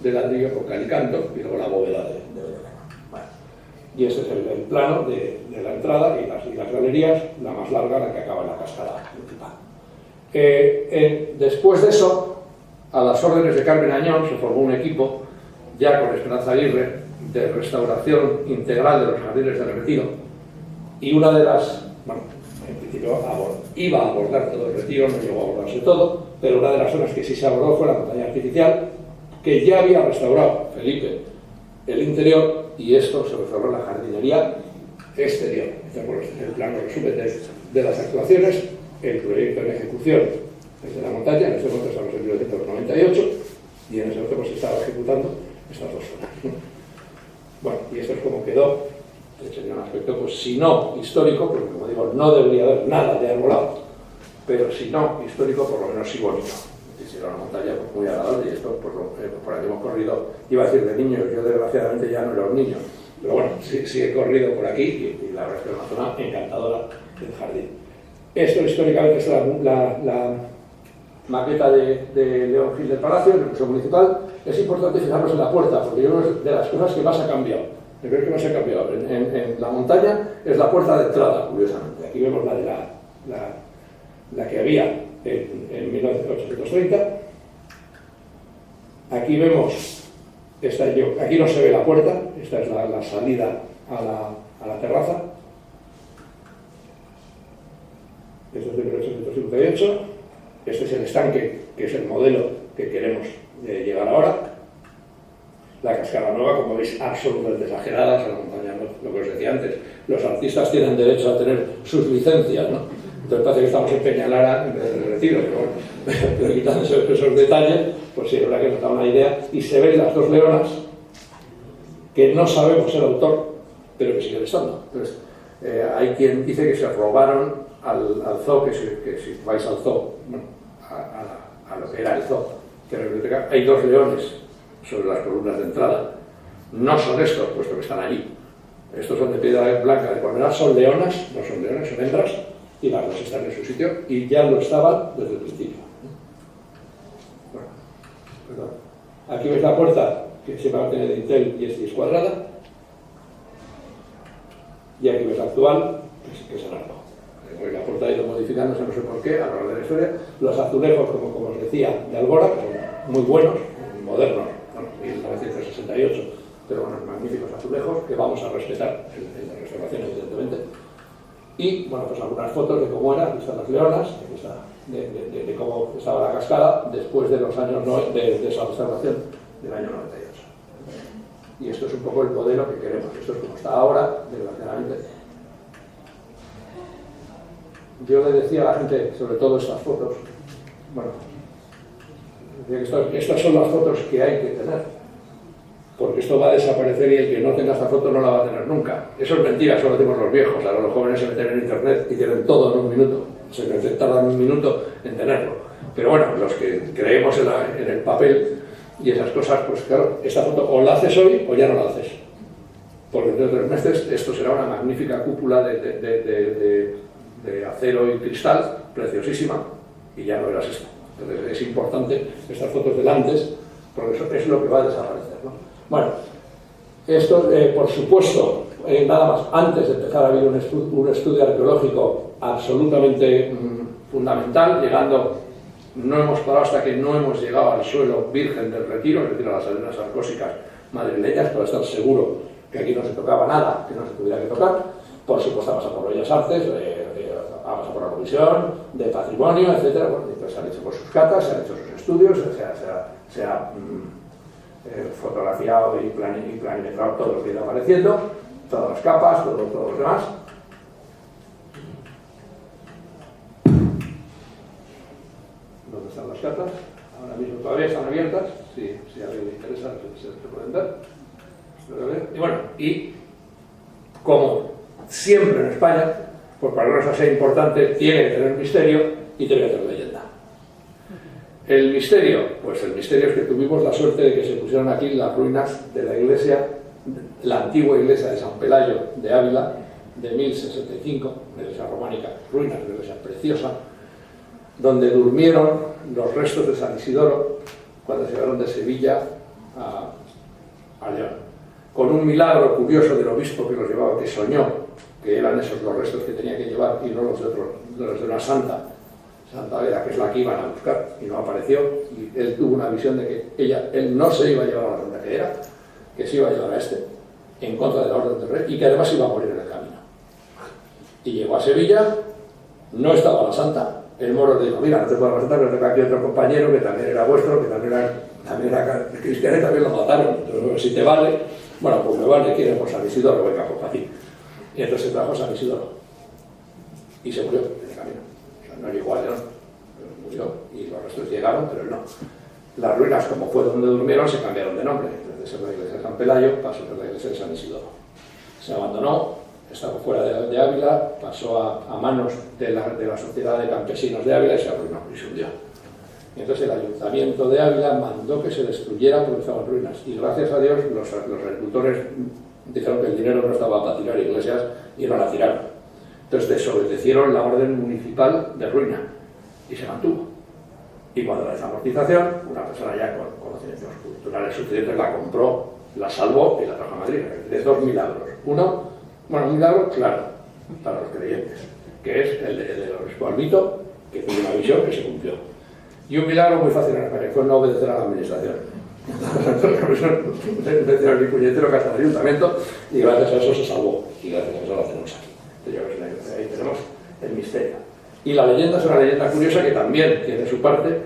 Speaker 2: de ladrillo con cal y canto, y luego la bóveda de Belén. Vale. Y este es el plano de la entrada y las galerías, la más larga, la que acaba en la cascada principal. Después de eso, a las órdenes de Carmen Añón, se formó un equipo, ya con Esperanza Aguirre, de restauración integral de los jardines del Retiro, y una de las, bueno, en principio iba a abordar todo el Retiro, no llegó a abordarse todo, pero una de las zonas que sí se abordó fue la montaña artificial, que ya había restaurado Felipe el interior, y esto se restauró la jardinería exterior. Este es el plano resumen de las actuaciones, el proyecto en ejecución desde la montaña. En este momento estamos en 1998, y en ese momento pues se estaba ejecutando estas 2 zonas. Bueno, y esto es como quedó. Sería un aspecto, pues si no histórico, porque como digo, no debería haber nada de arbolado, pero si no histórico, por lo menos sí bonito. Si era una montaña pues, muy agradable, y esto pues, por aquí hemos corrido, iba a decir de niños, yo desgraciadamente ya no era un niño, pero bueno, sí he corrido por aquí, y la verdad es que es una zona encantadora del jardín. Esto históricamente es la maqueta de León Gil del Palacio, del Museo Municipal. Es importante fijarnos en la puerta, porque yo creo que es de las cosas que más ha cambiado. Yo creo que más ha cambiado. En la montaña es la puerta de entrada, curiosamente. Aquí vemos la que había en 1830. Aquí vemos, aquí no se ve la puerta, esta es la salida a la terraza. Esto es de 1858. Este es el estanque, que es el modelo que queremos llegar ahora. La cascada nueva, como veis, absolutamente exagerada, la montaña, lo que os decía antes. Los artistas tienen derecho a tener sus licencias, ¿no? Entonces parece que estamos en Peñalara, en el Retiro, pero bueno, pero quitando esos detalles, pues sí, es verdad que nos da una idea. Y se ven las 2 leonas, que no sabemos el autor, pero que siguen estando. Entonces, hay quien dice que se robaron al zoo, que si vais al zoo, bueno, a lo que era el zoo, que en la biblioteca hay 2 leones sobre las columnas de entrada. No son estos, puesto que están allí. Estos son de piedra blanca de Cormenar, son leonas, no son leones, son hembras, y las 2 están en su sitio, y ya lo estaban desde el principio. Bueno, perdón. Aquí veis la puerta, que se va a tener de Intel, y es cuadrada, y aquí veis la actual, que es alargado. La puerta ha ido modificándose, no sé por qué, a lo largo de la historia. Los azulejos, como os decía, de Algora, que son muy buenos, modernos, bueno, 1968, pero bueno, magníficos azulejos que vamos a respetar en la restauración, evidentemente. Y, bueno, pues algunas fotos de cómo eran, aquí están las leonas, de cómo estaba la cascada después de los años de esa restauración del año 98. Y esto es un poco el modelo que queremos. Esto es como está ahora, desgraciadamente. Yo le decía a la gente, sobre todo estas fotos, bueno, decía que estas son las fotos que hay que tener, porque esto va a desaparecer y el que no tenga esta foto no la va a tener nunca. Eso es mentira, solo decimos los viejos. Ahora los jóvenes se meten en internet y tienen todo en un minuto, se tardan un minuto en tenerlo. Pero bueno, los que creemos en el papel y esas cosas, pues claro, esta foto o la haces hoy o ya no la haces, porque dentro de 3 meses esto será una magnífica cúpula de acero y cristal, preciosísima, y ya no verás esto. Entonces es importante estas fotos del antes, porque eso es lo que va a desaparecer, ¿no? Bueno, esto, por supuesto, nada más, antes de empezar a haber un estudio arqueológico absolutamente fundamental, no hemos parado hasta que no hemos llegado al suelo virgen del Retiro, es decir, a las arenas arcósicas madrileñas, para estar seguro que aquí no se tocaba nada, que no se tuviera que tocar. Por supuesto, pasa por Bellas Artes, pasa por la Comisión de Patrimonio, etc. Bueno, entonces se han hecho por sus catas, se han hecho sus estudios, se ha fotografiado y planificado todo lo que iba apareciendo, todas las capas, todo lo demás. ¿Dónde están las catas? Ahora mismo todavía están abiertas, si a alguien le interesa se pueden ver. Y bueno, y como siempre en España, pues para una cosa sea importante, tiene que tener misterio y tiene que tener leyenda. El misterio, pues el misterio es que tuvimos la suerte de que se pusieron aquí las ruinas de la iglesia, la antigua iglesia de San Pelayo de Ávila, de 1065, una iglesia románica, ruinas de una iglesia preciosa, donde durmieron los restos de San Isidoro cuando se llegaron de Sevilla a León. Con un milagro curioso del obispo que los llevaba, que soñó que eran esos los restos que tenía que llevar y no los de una santa Vera, que es la que iban a buscar, y no apareció, y él tuvo una visión de que él no se iba a llevar a la santa que era, que se iba a llevar a en contra de la orden del rey, y que además iba a morir en el camino. Y llegó a Sevilla, no estaba la santa, el moro le dijo: mira, no te puedo presentar, pero tengo aquí otro compañero que también era vuestro, que también era cristiano y también lo mataron, entonces si te vale, bueno, pues me vale, quiere por San Isidoro, venga, pues para ti. Y entonces se trajo a San Isidoro y se murió en el camino. O sea, no llegó a León, murió, y los restos llegaron, pero él no. Las ruinas, como fue donde durmieron, se cambiaron de nombre. Entonces la iglesia de San Pelayo pasó a ser la iglesia de San Isidoro. Se abandonó, estaba fuera de Ávila, pasó a manos de la Sociedad de Campesinos de Ávila y se arruinó y se hundió. Y entonces el Ayuntamiento de Ávila mandó que se destruyera porque estaban ruinas. Y gracias a Dios los agricultores dijeron que el dinero no estaba para tirar iglesias y no la tiraron. Entonces desobedecieron la orden municipal de ruina y se mantuvo. Y cuando la desamortización, una persona ya con conocimientos culturales suficientes la compró, la salvó y la trajo a Madrid. De dos milagros. Uno, un milagro claro para los creyentes, que es el del obispo Almito, que tuvo una visión que se cumplió. Y un milagro muy fácil en España, fue no obedecer a la administración. El puñetero que hasta el ayuntamiento, y gracias a eso se salvó, y gracias a eso lo hacemos aquí. Entonces, ahí tenemos el misterio. Y la leyenda es una leyenda curiosa que también tiene su parte,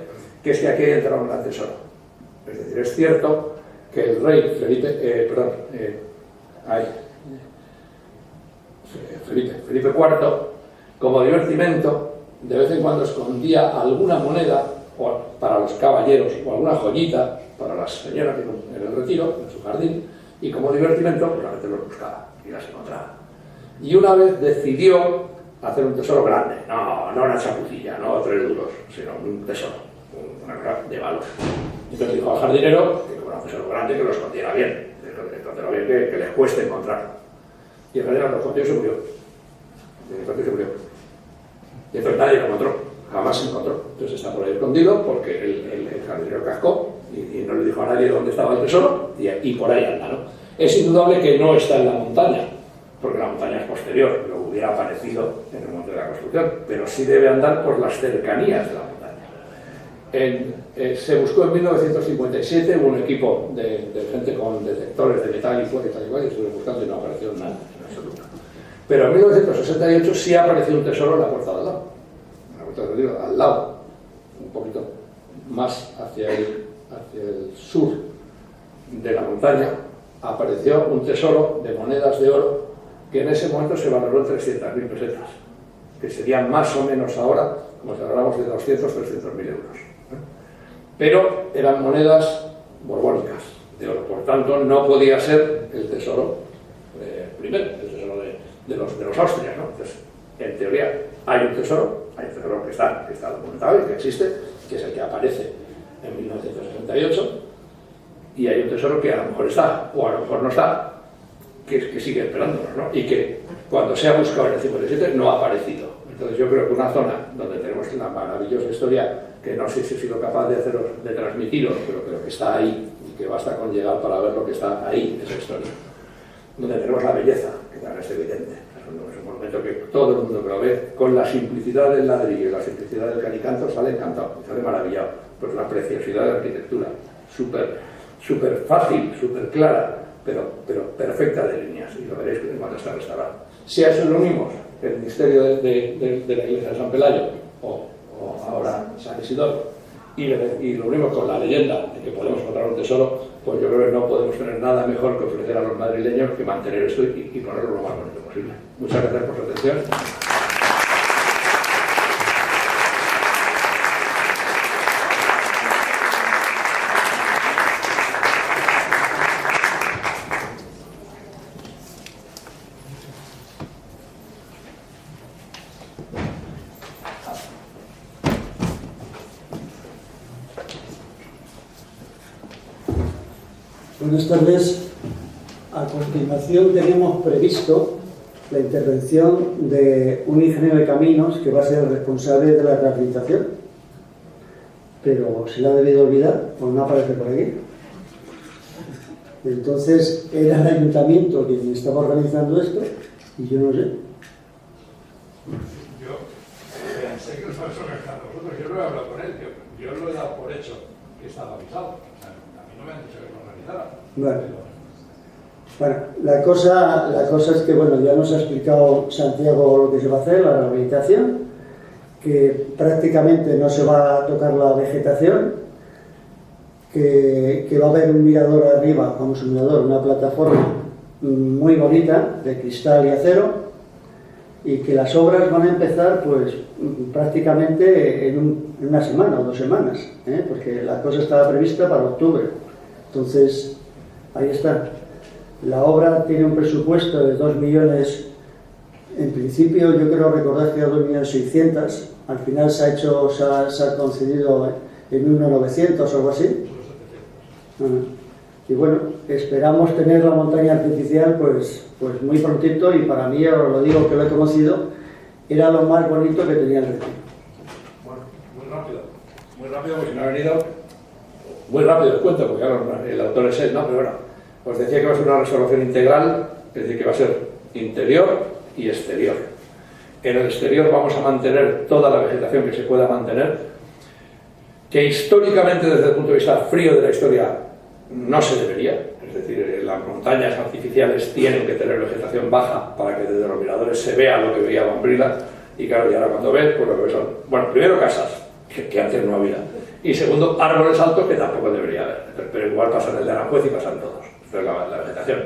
Speaker 2: que es que aquí entra un gran tesoro. Es decir, es cierto que el rey Felipe IV, como divertimento, de vez en cuando escondía alguna moneda para los caballeros o alguna joyita para las señoras en el Retiro, en su jardín, y como divertimento, pues la gente los buscaba y las encontraba. Y una vez decidió hacer un tesoro grande, no una chapucilla, no 3 duros, sino un tesoro, una cosa de valor. Entonces dijo al jardinero que como era un tesoro grande, que lo escondiera bien, que les cueste encontrarlo. Y el jardinero lo escondió y se murió. Y entonces nadie lo encontró, jamás se encontró. Entonces está por ahí escondido porque el jardinero cascó y no le dijo a nadie dónde estaba el tesoro y por ahí anda, ¿no? Es indudable que no está en la montaña, porque la montaña es posterior, lo hubiera aparecido en el momento de la construcción, pero sí debe andar por las cercanías de la montaña. Se buscó en 1957, hubo un equipo de gente con detectores de metal y fuera y tal y cual, y estuve buscando y no apareció nada en absoluto. Pero en 1968 sí apareció un tesoro en la puerta de al lado. La puerta del río, al lado, un poquito más hacia el sur de la montaña, apareció un tesoro de monedas de oro que en ese momento se valoró en 300.000 pesetas, que serían más o menos ahora, como si habláramos de 200 o 300.000 euros. Pero eran monedas borbónicas de oro, por tanto no podía ser el tesoro primero, el tesoro de los Austrias, ¿no? Entonces, en teoría hay un tesoro que está documentado y que existe, que es el que aparece en 1968, y hay un tesoro que a lo mejor está, o a lo mejor no está, que sigue esperándonos, ¿no? Y que cuando se ha buscado en el 57 no ha aparecido. Entonces yo creo que una zona donde tenemos la maravillosa historia que no sé si he sido capaz de transmitiros, pero que está ahí y que basta con llegar para ver lo que está ahí, esa historia. Donde tenemos la belleza, que también es evidente. Es un monumento que todo el mundo que lo ve, con la simplicidad del ladrillo y la simplicidad del calicanto, sale encantado, sale maravillado. Pues la preciosidad de la arquitectura, súper fácil, súper clara, pero perfecta de líneas, y lo veréis cuando está restaurado. Si a eso le unimos el misterio de la iglesia de San Pelayo, o ahora San Isidoro, y lo unimos con la leyenda de que podemos encontrar un tesoro, pues yo creo que no podemos tener nada mejor que ofrecer a los madrileños que mantener esto y ponerlo lo más bonito posible. Muchas gracias por su atención.
Speaker 3: Buenas tardes. A continuación tenemos previsto la intervención de un ingeniero de caminos que va a ser el responsable de la rehabilitación, pero se le ha debido olvidar, pues no aparece por aquí. Entonces era el ayuntamiento quien estaba organizando esto y yo no sé.
Speaker 2: Yo sé que os vais a organizar vosotros, yo no he hablado con él, yo lo he dado por hecho que estaba avisado. O sea, a mí no me han dicho que lo organizara.
Speaker 3: Bueno, la cosa es que bueno, ya nos ha explicado Santiago lo que se va a hacer, la rehabilitación, que prácticamente no se va a tocar la vegetación, que va a haber un mirador arriba, un mirador, una plataforma muy bonita de cristal y acero, y que las obras van a empezar pues prácticamente en una semana o 2 semanas, porque la cosa estaba prevista para octubre. Entonces, ahí está. La obra tiene un presupuesto de 2 millones, en principio yo creo recordar que era 2.600.000, al final se ha concedido en 1.900.000 o algo así. Y bueno, esperamos tener la montaña artificial pues muy prontito, y para mí, os lo digo que lo he conocido, era lo más bonito que tenía el Retiro.
Speaker 2: Bueno, muy rápido, porque si no ha venido, muy rápido os cuento, porque claro, el autor es él, ¿no? Pero bueno, os decía que va a ser una restauración integral, es decir, que va a ser interior y exterior. En el exterior vamos a mantener toda la vegetación que se pueda mantener, que históricamente, desde el punto de vista frío de la historia, no se debería. Es decir, las montañas artificiales tienen que tener vegetación baja para que desde los miradores se vea lo que veía Bombrila, y claro, y ahora cuando ves, pues lo que ves son, bueno, primero casas, que antes no había, y segundo, árboles altos que tampoco debería haber, pero igual pasan el de Aranjuez y pasan todos. Entonces la vegetación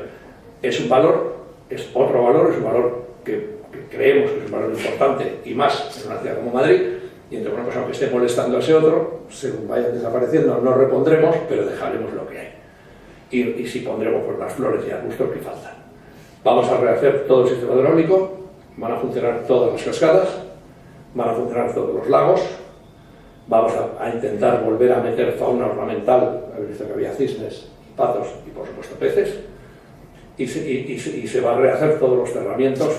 Speaker 2: es un valor, es otro valor, es un valor que creemos que es un valor importante, y más en una ciudad como Madrid, y entonces, bueno, pues aunque esté molestando a ese otro, según vayan desapareciendo, no repondremos, pero dejaremos lo que hay. Y sí pondremos pues las flores y arbustos que faltan. Vamos a rehacer todo el sistema hidráulico, van a funcionar todas las cascadas, van a funcionar todos los lagos, vamos a intentar volver a meter fauna ornamental, habéis visto que había cisnes, patos y por supuesto peces, y se va a rehacer todos los cerramientos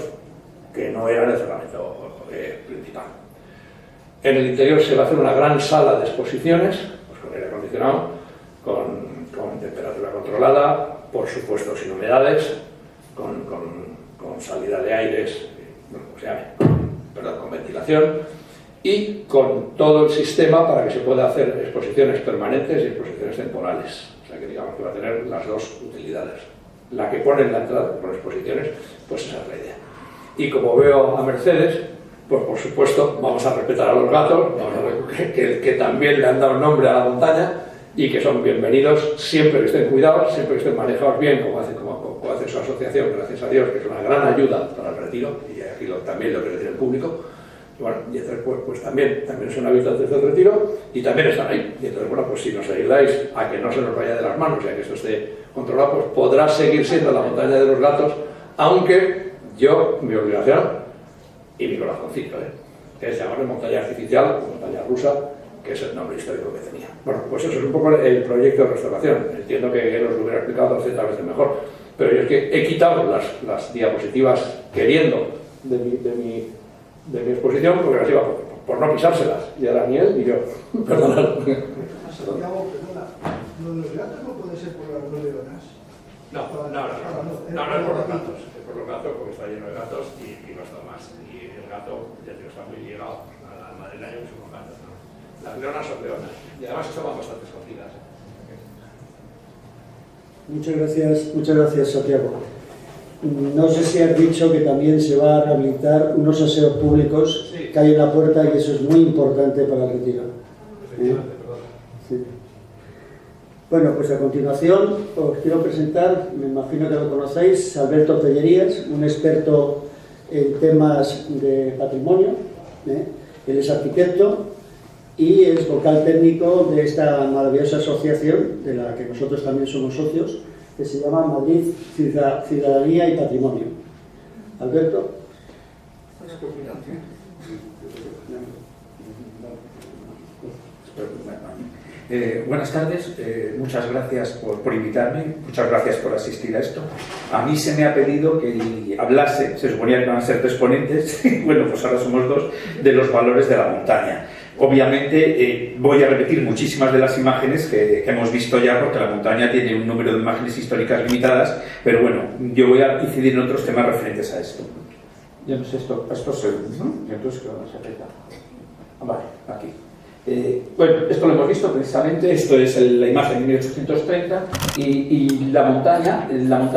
Speaker 2: que no eran el cerramiento principal. En el interior se va a hacer una gran sala de exposiciones, pues con aire acondicionado, con temperatura controlada, por supuesto sin humedades, con salida de aires, con ventilación, y con todo el sistema para que se pueda hacer exposiciones permanentes y exposiciones temporales. O sea que digamos que va a tener las dos utilidades. La que pone en la entrada por exposiciones, pues esa es la idea. Y como veo a Mercedes, pues por supuesto vamos a respetar a los gatos, que también le han dado nombre a la montaña, y que son bienvenidos siempre que estén cuidados, siempre que estén manejados bien, como hace su asociación, gracias a Dios, que es una gran ayuda para el retiro, y aquí también lo quiere decir el público. Y bueno, y entonces pues también son habitantes del retiro y también están ahí. Y entonces, bueno, pues si nos ayudáis a que no se nos vaya de las manos y a que esto esté controlado, pues podrá seguir siendo la montaña de los gatos, aunque mi obligación y mi corazoncito, es llamarle montaña artificial o montaña rusa, que es el nombre histórico que tenía. Bueno, pues eso es un poco el proyecto de restauración. Entiendo que él os lo hubiera explicado 200 veces mejor, pero yo es que he quitado las diapositivas queriendo de mi exposición, porque las iba por no pisárselas. Y a Daniel y yo. Perdonad.
Speaker 4: Santiago, perdona, lo de los gatos no puede ser por las leonas.
Speaker 2: No es por los gatos. Es por los gatos porque está lleno de gatos y no está más. Y el gato, ya te está muy ligado al alma del año que son los gatos, ¿no? Las leonas son leonas. Y además estaban bastante escondidas.
Speaker 3: Muchas gracias, Santiago. No sé si has dicho que también se va a rehabilitar unos aseos públicos que hay en la puerta y eso es muy importante para el retiro. Sí. Bueno, pues a continuación os quiero presentar, me imagino que lo conocéis, Alberto Tellerías, un experto en temas de patrimonio. Él es arquitecto y es vocal técnico de esta maravillosa asociación, de la que nosotros también somos socios, que se llama Madrid Ciudadanía y Patrimonio. Alberto.
Speaker 5: Buenas tardes, muchas gracias por invitarme, muchas gracias por asistir a esto. A mí se me ha pedido que hablase, se suponía que iban a ser 3 ponentes, bueno, pues ahora somos 2, de los valores de la montaña. Obviamente voy a repetir muchísimas de las imágenes que hemos visto ya, porque la montaña tiene un número de imágenes históricas limitadas, pero bueno, yo voy a incidir en otros temas referentes a esto. Yo no sé, esto se... ¿no? Entonces, ¿qué vamos a apretar? Vale, aquí. Bueno, esto lo hemos visto precisamente, esto es la imagen de 1830 y la montaña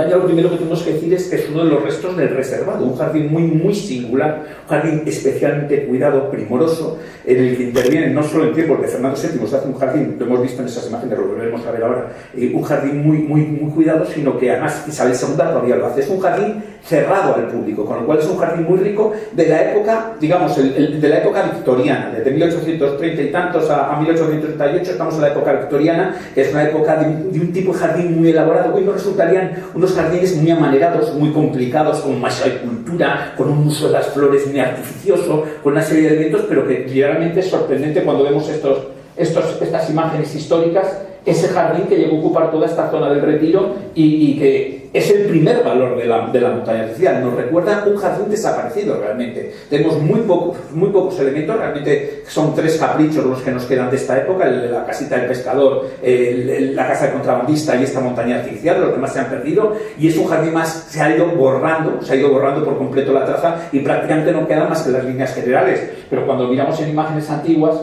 Speaker 5: lo primero que tenemos que decir es que es uno de los restos del reservado, un jardín muy singular, un jardín especialmente cuidado, primoroso, en el que intervienen no solo en tiempos de Fernando VII, se hace un jardín, lo hemos visto en esas imágenes, lo volveremos a ver ahora, un jardín muy cuidado, sino que además Isabel II todavía lo hace, es un jardín cerrado al público, con lo cual es un jardín muy rico de la época, digamos, de la época victoriana, desde 1830 y tantos a 1838, estamos en la época victoriana, que es una época de un tipo de jardín muy elaborado. Hoy nos resultarían unos jardines muy amanerados, muy complicados, con más cultura, con un uso de las flores muy artificioso, con una serie de elementos, pero que realmente es sorprendente cuando vemos estas imágenes históricas, ese jardín que llegó a ocupar toda esta zona del Retiro y que es el primer valor de la montaña artificial. Nos recuerda un jardín desaparecido realmente. Tenemos muy pocos elementos, realmente son 3 caprichos los que nos quedan de esta época, la casita del pescador, la casa del contrabandista y esta montaña artificial, los demás se han perdido y es un jardín más, se ha ido borrando por completo la traza y prácticamente no quedan más que las líneas generales. Pero cuando miramos en imágenes antiguas,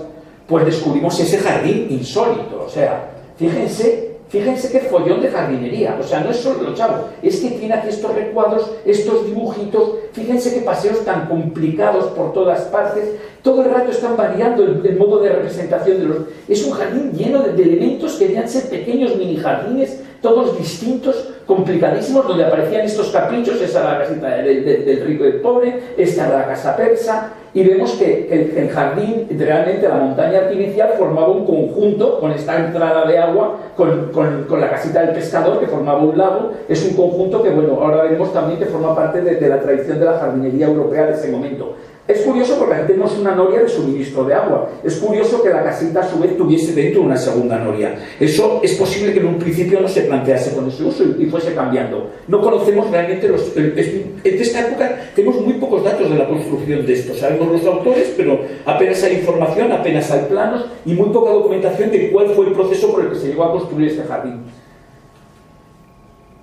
Speaker 5: pues descubrimos ese jardín insólito, o sea, fíjense qué follón de jardinería, o sea, no es solo lo chavo, es que tiene aquí estos recuadros, estos dibujitos, fíjense qué paseos tan complicados por todas partes, todo el rato están variando el modo de representación de los... Es un jardín lleno de elementos que debían ser pequeños mini jardines, todos distintos, complicadísimos, donde aparecían estos caprichos, esa era la casita del rico y del pobre, esta era la casa persa, y vemos que el jardín, realmente la montaña artificial, formaba un conjunto con esta entrada de agua, con la casita del pescador, que formaba un lago. Es un conjunto que, bueno, ahora veremos también que forma parte de la tradición de la jardinería europea de ese momento. Es curioso porque aquí tenemos una noria de suministro de agua. Es curioso que la casita a su vez tuviese dentro una segunda noria. Eso es posible que en un principio no se plantease con ese uso y fuese cambiando. No conocemos realmente en esta época tenemos muy pocos datos de la construcción de esto. Sabemos los autores, pero apenas hay información, apenas hay planos y muy poca documentación de cuál fue el proceso por el que se llegó a construir este jardín.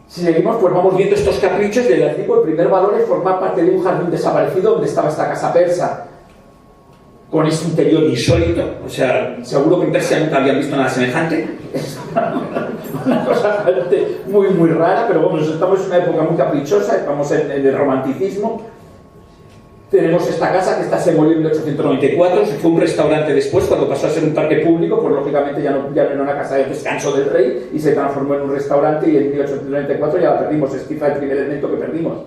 Speaker 5: Si seguimos, pues vamos viendo estos caprichos y les digo, el primer valor es formar parte de un jardín desaparecido donde estaba esta casa persa con este interior insólito, o sea, seguro que en Persia nunca habían visto nada semejante. Es una cosa realmente muy rara, pero bueno, estamos en una época muy caprichosa, estamos en el romanticismo. Tenemos esta casa que se demolió en 1894, se fue un restaurante después, cuando pasó a ser un parque público, pues lógicamente ya no era una casa de descanso del rey y se transformó en un restaurante y en 1894 ya la perdimos, es quizá el primer elemento que perdimos.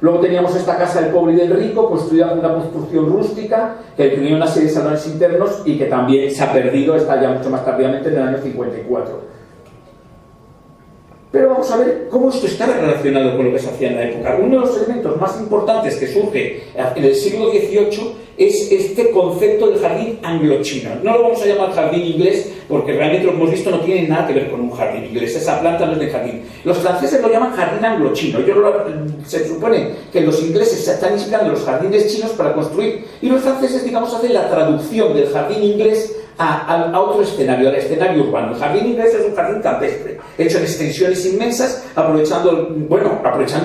Speaker 5: Luego teníamos esta casa del pobre y del rico, construida con una construcción rústica, que tenía una serie de salones internos y que también se ha perdido, está ya mucho más tardíamente en el año 54. Pero vamos a ver cómo esto estaba relacionado con lo que se hacía en la época. Uno de los elementos más importantes que surge en el siglo XVIII es este concepto del jardín anglo-chino. No lo vamos a llamar jardín inglés porque realmente lo que hemos visto no tiene nada que ver con un jardín inglés, esa planta no es de jardín. Los franceses lo llaman jardín anglo-chino, se supone que los ingleses se están inspirando en los jardines chinos para construir, y los franceses, digamos, hacen la traducción del jardín inglés a otro escenario, al escenario urbano. El jardín inglés es un jardín campestre, hecho en extensiones inmensas, aprovechando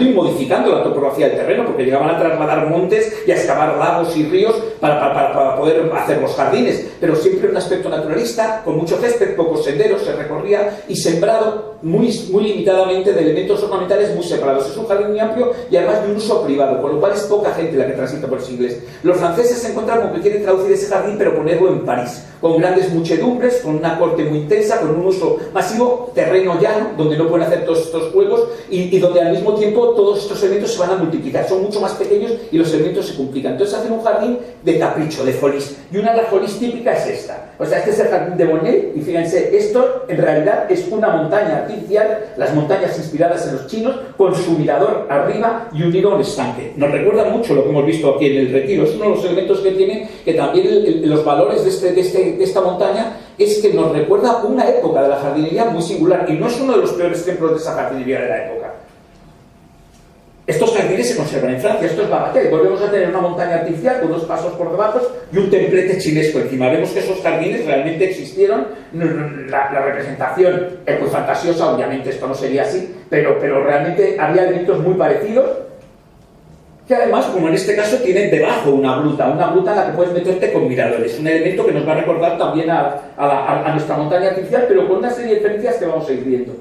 Speaker 5: y modificando la topografía del terreno, porque llegaban a trasladar montes y a excavar lagos y ríos para poder hacer los jardines, pero siempre un aspecto naturalista, con mucho césped, pocos senderos, se recorría y sembrado muy limitadamente de elementos ornamentales muy separados. Es un jardín muy amplio y además de un uso privado, con lo cual es poca gente la que transita por ese inglés. Los franceses se encuentran con que quieren traducir ese jardín, pero ponerlo en París, con grandes muchedumbres, con una corte muy intensa, con un uso masivo, terreno llano, donde no pueden hacer todos estos juegos y donde al mismo tiempo todos estos elementos se van a multiplicar, son mucho más pequeños y los elementos se complican. Entonces hacen un jardín de capricho, de folies, y una de las folies típicas es esta. O sea, este es el jardín de Bonnet, y fíjense, esto en realidad es una montaña artificial, las montañas inspiradas en los chinos, con su mirador arriba y unido a un estanque. Nos recuerda mucho lo que hemos visto aquí en el Retiro, es uno de los elementos que tiene, que también los valores de esta montaña es que nos recuerda una época de la jardinería muy singular, y no es uno de los peores ejemplos de esa jardinería de la época. Estos jardines se conservan en Francia, esto es Bagatelle. Volvemos a tener una montaña artificial con dos pasos por debajo y un templete chinesco encima. Vemos que esos jardines realmente existieron. La representación es muy fantasiosa, obviamente esto no sería así, pero realmente había elementos muy parecidos, que además, como en este caso, tienen debajo una gruta en la que puedes meterte con miradores. Un elemento que nos va a recordar también a nuestra montaña artificial, pero con una serie de diferencias que vamos a ir viendo.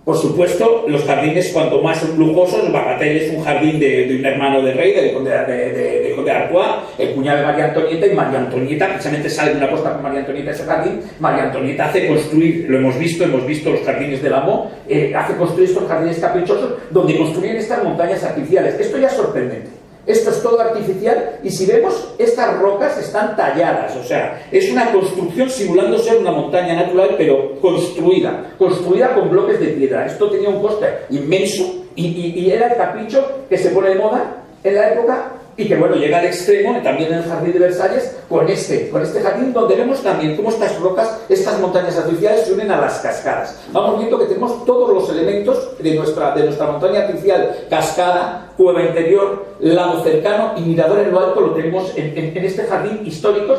Speaker 5: Por supuesto, los jardines cuanto más lujosos, Bagatelle es un jardín de un hermano del rey, del conde de Artois, el cuñado de María Antonieta, y María Antonieta precisamente sale de una costa con María Antonieta ese jardín. María Antonieta hace construir, lo hemos visto los jardines de Lamont, hace construir estos jardines caprichosos donde construyen estas montañas artificiales. Esto ya es sorprendente. Esto es todo artificial, y si vemos, estas rocas están talladas, o sea, es una construcción simulando ser una montaña natural, pero construida con bloques de piedra. Esto tenía un coste inmenso y era el capricho que se pone de moda en la época, y que bueno, llega al extremo también en el jardín de Versalles con este jardín, donde vemos también cómo estas rocas, estas montañas artificiales se unen a las cascadas. Vamos viendo que tenemos todos los elementos de nuestra montaña artificial: cascada, cueva interior, lago cercano y mirador en lo alto. Lo tenemos en este jardín histórico,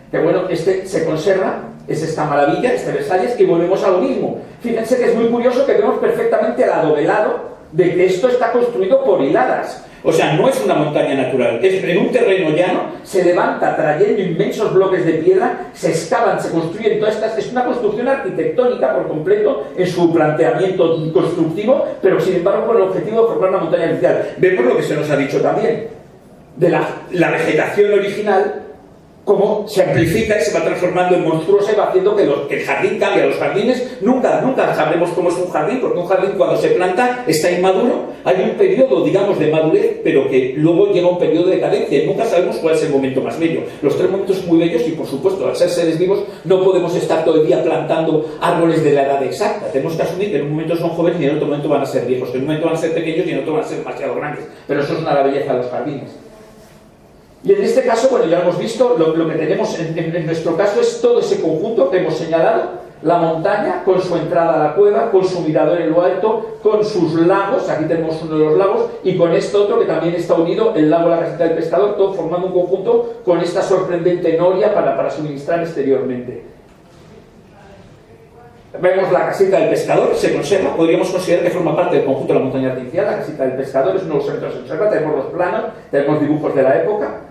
Speaker 5: que bueno, este se conserva, es esta maravilla, este Versalles, y volvemos a lo mismo. Fíjense que es muy curioso que vemos perfectamente el adovelado de que esto está construido por hiladas. O sea, no es una montaña natural, es en un terreno llano, se levanta trayendo inmensos bloques de piedra, se excavan, se construyen todas estas. Es una construcción arquitectónica por completo en su planteamiento constructivo, pero sin embargo con el objetivo de formar una montaña artificial. Vemos lo que se nos ha dicho también de la vegetación original, cómo se amplifica y se va transformando en monstruosa, y va haciendo que el jardín cambie. Los jardines nunca sabremos cómo es un jardín, porque un jardín cuando se planta está inmaduro, hay un periodo, digamos, de madurez, pero que luego llega un periodo de decadencia, y nunca sabemos cuál es el momento más bello. Los tres momentos son muy bellos, y por supuesto, al ser seres vivos, no podemos estar todo el día plantando árboles de la edad exacta. Tenemos que asumir que en un momento son jóvenes y en otro momento van a ser viejos, que en un momento van a ser pequeños y en otro van a ser demasiado grandes. Pero eso es una belleza de los jardines. Y en este caso, bueno, ya hemos visto, lo que tenemos en nuestro caso es todo ese conjunto que hemos señalado: la montaña con su entrada a la cueva, con su mirador en lo alto, con sus lagos, aquí tenemos uno de los lagos, y con este otro que también está unido, el lago La Casita del Pescador, todo formando un conjunto con esta sorprendente noria para suministrar exteriormente. Vemos la Casita del Pescador, se conserva, podríamos considerar que forma parte del conjunto de la montaña artificial. La Casita del Pescador es uno de los elementos que se conserva, tenemos los planos, tenemos dibujos de la época.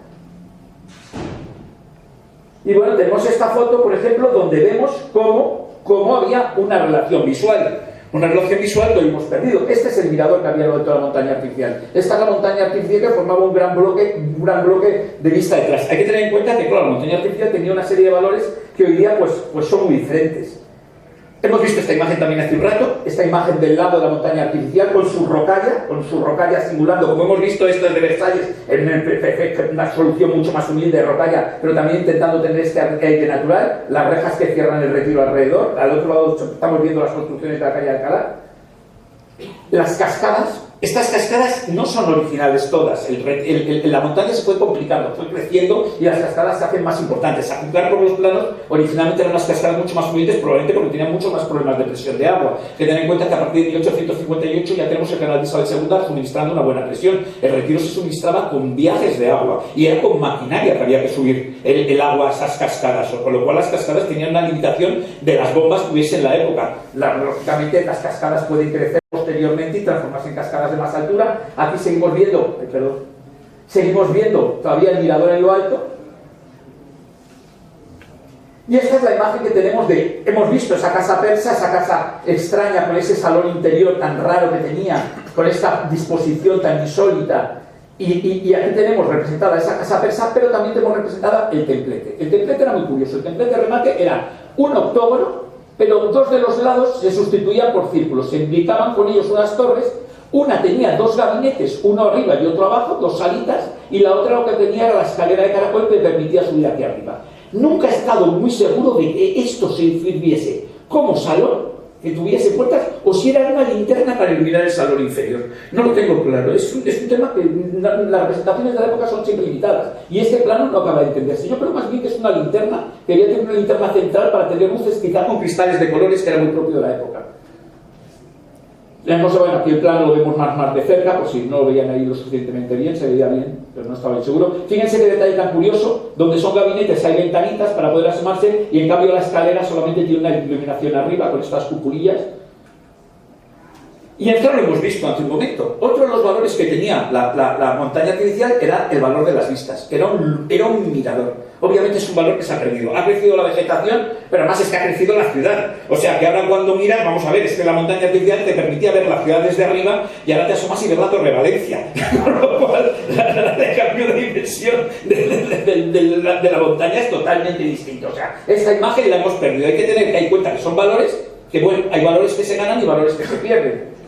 Speaker 5: Y bueno, tenemos esta foto, por ejemplo, donde vemos cómo había una relación visual. Una relación visual que hoy hemos perdido. Este es el mirador que había en lo de toda la montaña artificial. Esta es la montaña artificial que formaba un gran bloque de vista detrás. Hay que tener en cuenta que, claro, la montaña artificial tenía una serie de valores que hoy día pues son muy diferentes. Hemos visto esta imagen también hace un rato, esta imagen del lago de la montaña artificial con su rocalla simulando, como hemos visto estas de Versalles, en una solución mucho más humilde de rocalla, pero también intentando tener este aire natural, las rejas que cierran el Retiro alrededor. Al otro lado estamos viendo las construcciones de la calle Alcalá. Las cascadas, Estas cascadas no son originales todas. La montaña se fue complicando, fue creciendo y las cascadas se hacen más importantes. A juzgar por los planos, originalmente eran unas cascadas mucho más fluidas, probablemente porque tenían muchos más problemas de presión de agua. Que tener en cuenta que a partir de 1858 ya tenemos el canal de Isabel II suministrando una buena presión. El Retiro se suministraba con viajes de agua y era con maquinaria que había que subir el agua a esas cascadas, con lo cual las cascadas tenían una limitación de las bombas que hubiese en la época. Lógicamente las cascadas pueden crecer posteriormente y transformarse en cascadas de más altura. Aquí seguimos viendo todavía el mirador en lo alto. Y esta es la imagen que tenemos hemos visto esa casa persa, esa casa extraña con ese salón interior tan raro que tenía, con esta disposición tan insólita. Y aquí tenemos representada esa casa persa, pero también tenemos representada el templete. El templete era muy curioso. El templete de remate era un octógono, pero dos de los lados se sustituían por círculos, se imbricaban con ellos unas torres, una tenía dos gabinetes, uno arriba y otro abajo, dos salitas, y la otra lo que tenía era la escalera de caracol que permitía subir aquí arriba. Nunca he estado muy seguro de que esto se sirviese como salón, que tuviese puertas, o si era una linterna para iluminar el salón inferior. No lo tengo claro, es un tema que las representaciones de la época son siempre limitadas, y este plano no acaba de entenderse. Yo creo más bien que es una linterna, quería tener una linterna central para tener luces quizá con cristales de colores, que era muy propio de la época. Bueno, aquí el plano lo vemos más de cerca, por si no lo veían ahí lo suficientemente bien, se veía bien, pero no estaba bien seguro. Fíjense qué detalle tan curioso, donde son gabinetes hay ventanitas para poder asomarse, y en cambio la escalera solamente tiene una iluminación arriba con estas cupulillas. Y esto lo hemos visto hace un momento. Otro de los valores que tenía la montaña artificial era el valor de las vistas, que era un mirador. Obviamente es un valor que se ha perdido. Ha crecido la vegetación, pero además es que ha crecido la ciudad. O sea que ahora cuando miras, vamos a ver, es que la montaña artificial te permitía ver la ciudad desde arriba y ahora te asomas y ves la Torre Valencia. Con lo cual, el cambio de dimensión de la montaña es totalmente distinto. O sea, esta imagen la hemos perdido. Hay que tener en cuenta que son valores, que bueno, hay valores que se ganan y valores que se pierden.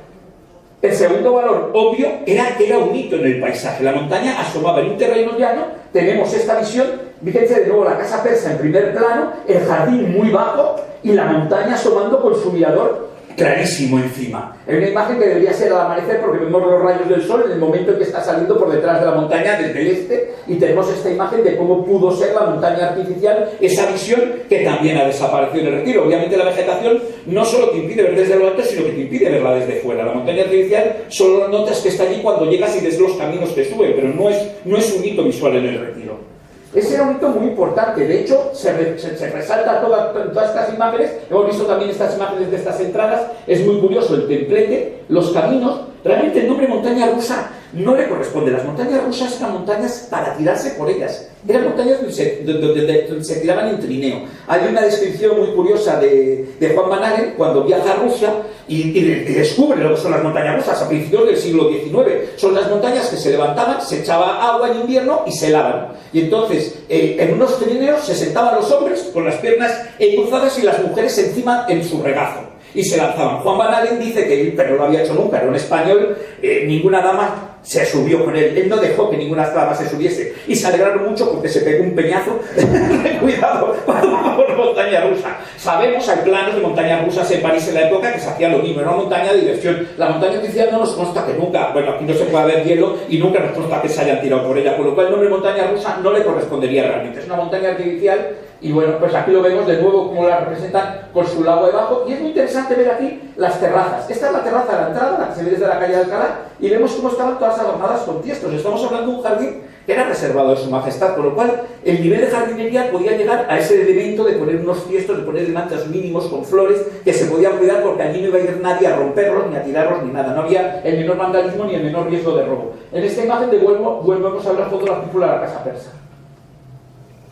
Speaker 5: El segundo valor obvio era que era un hito en el paisaje. La montaña asomaba en un terreno llano. Tenemos esta visión, fíjense de nuevo la casa persa en primer plano, el jardín muy bajo y la montaña asomando con su mirador clarísimo encima. Es una imagen que debería ser al amanecer porque vemos los rayos del sol en el momento en que está saliendo por detrás de la montaña desde el este, y tenemos esta imagen de cómo pudo ser la montaña artificial, esa visión que también ha desaparecido en el Retiro. Obviamente la vegetación no solo te impide ver desde lo alto, sino que te impide verla desde fuera. La montaña artificial solo notas que está allí cuando llegas y ves los caminos que suben, pero no es un hito visual en el Retiro. Ese era un hito muy importante. De hecho, se resalta todas estas imágenes. Hemos visto también estas imágenes de estas entradas. Es muy curioso el templete, los caminos. Realmente el nombre montaña rusa no le corresponde. Las montañas rusas eran montañas para tirarse por ellas. Eran montañas donde se tiraban en trineo. Hay una descripción muy curiosa de Juan Van Aren cuando viaja a Rusia y descubre lo que son las montañas rusas a principios del siglo XIX. Son las montañas que se levantaban, se echaba agua en invierno y se helaban. Y entonces, en unos trineos se sentaban los hombres con las piernas cruzadas y las mujeres encima en su regazo. Y se lanzaban. Juan Van Aren dice que él, pero no lo había hecho nunca, era un español, ninguna dama se subió con él. Él no dejó que ninguna dama se subiese. Y se alegraron mucho porque se pegó un peñazo. Cuidado, por montaña rusa. Sabemos, hay planos de montañas rusas en París en la época que se hacía lo mismo. Era una montaña de diversión. La montaña artificial no nos consta que nunca, bueno, aquí no se puede ver hielo y nunca nos consta que se hayan tirado por ella. Con lo cual el nombre montaña rusa no le correspondería realmente. Es una montaña artificial. Y bueno, pues aquí lo vemos de nuevo como la representan con su lago debajo. Y es muy interesante ver aquí las terrazas. Esta es la terraza de la entrada, la que se ve desde la calle de Alcalá, y vemos cómo estaban todas adornadas con tiestos. Estamos hablando de un jardín que era reservado de su majestad, con lo cual el nivel de jardinería podía llegar a ese elemento de poner unos tiestos, de poner manchas mínimos con flores que se podían cuidar porque allí no iba a ir nadie a romperlos, ni a tirarlos, ni nada. No había el menor vandalismo ni el menor riesgo de robo. En esta imagen volvemos a ver foto de la cúpula de la casa persa.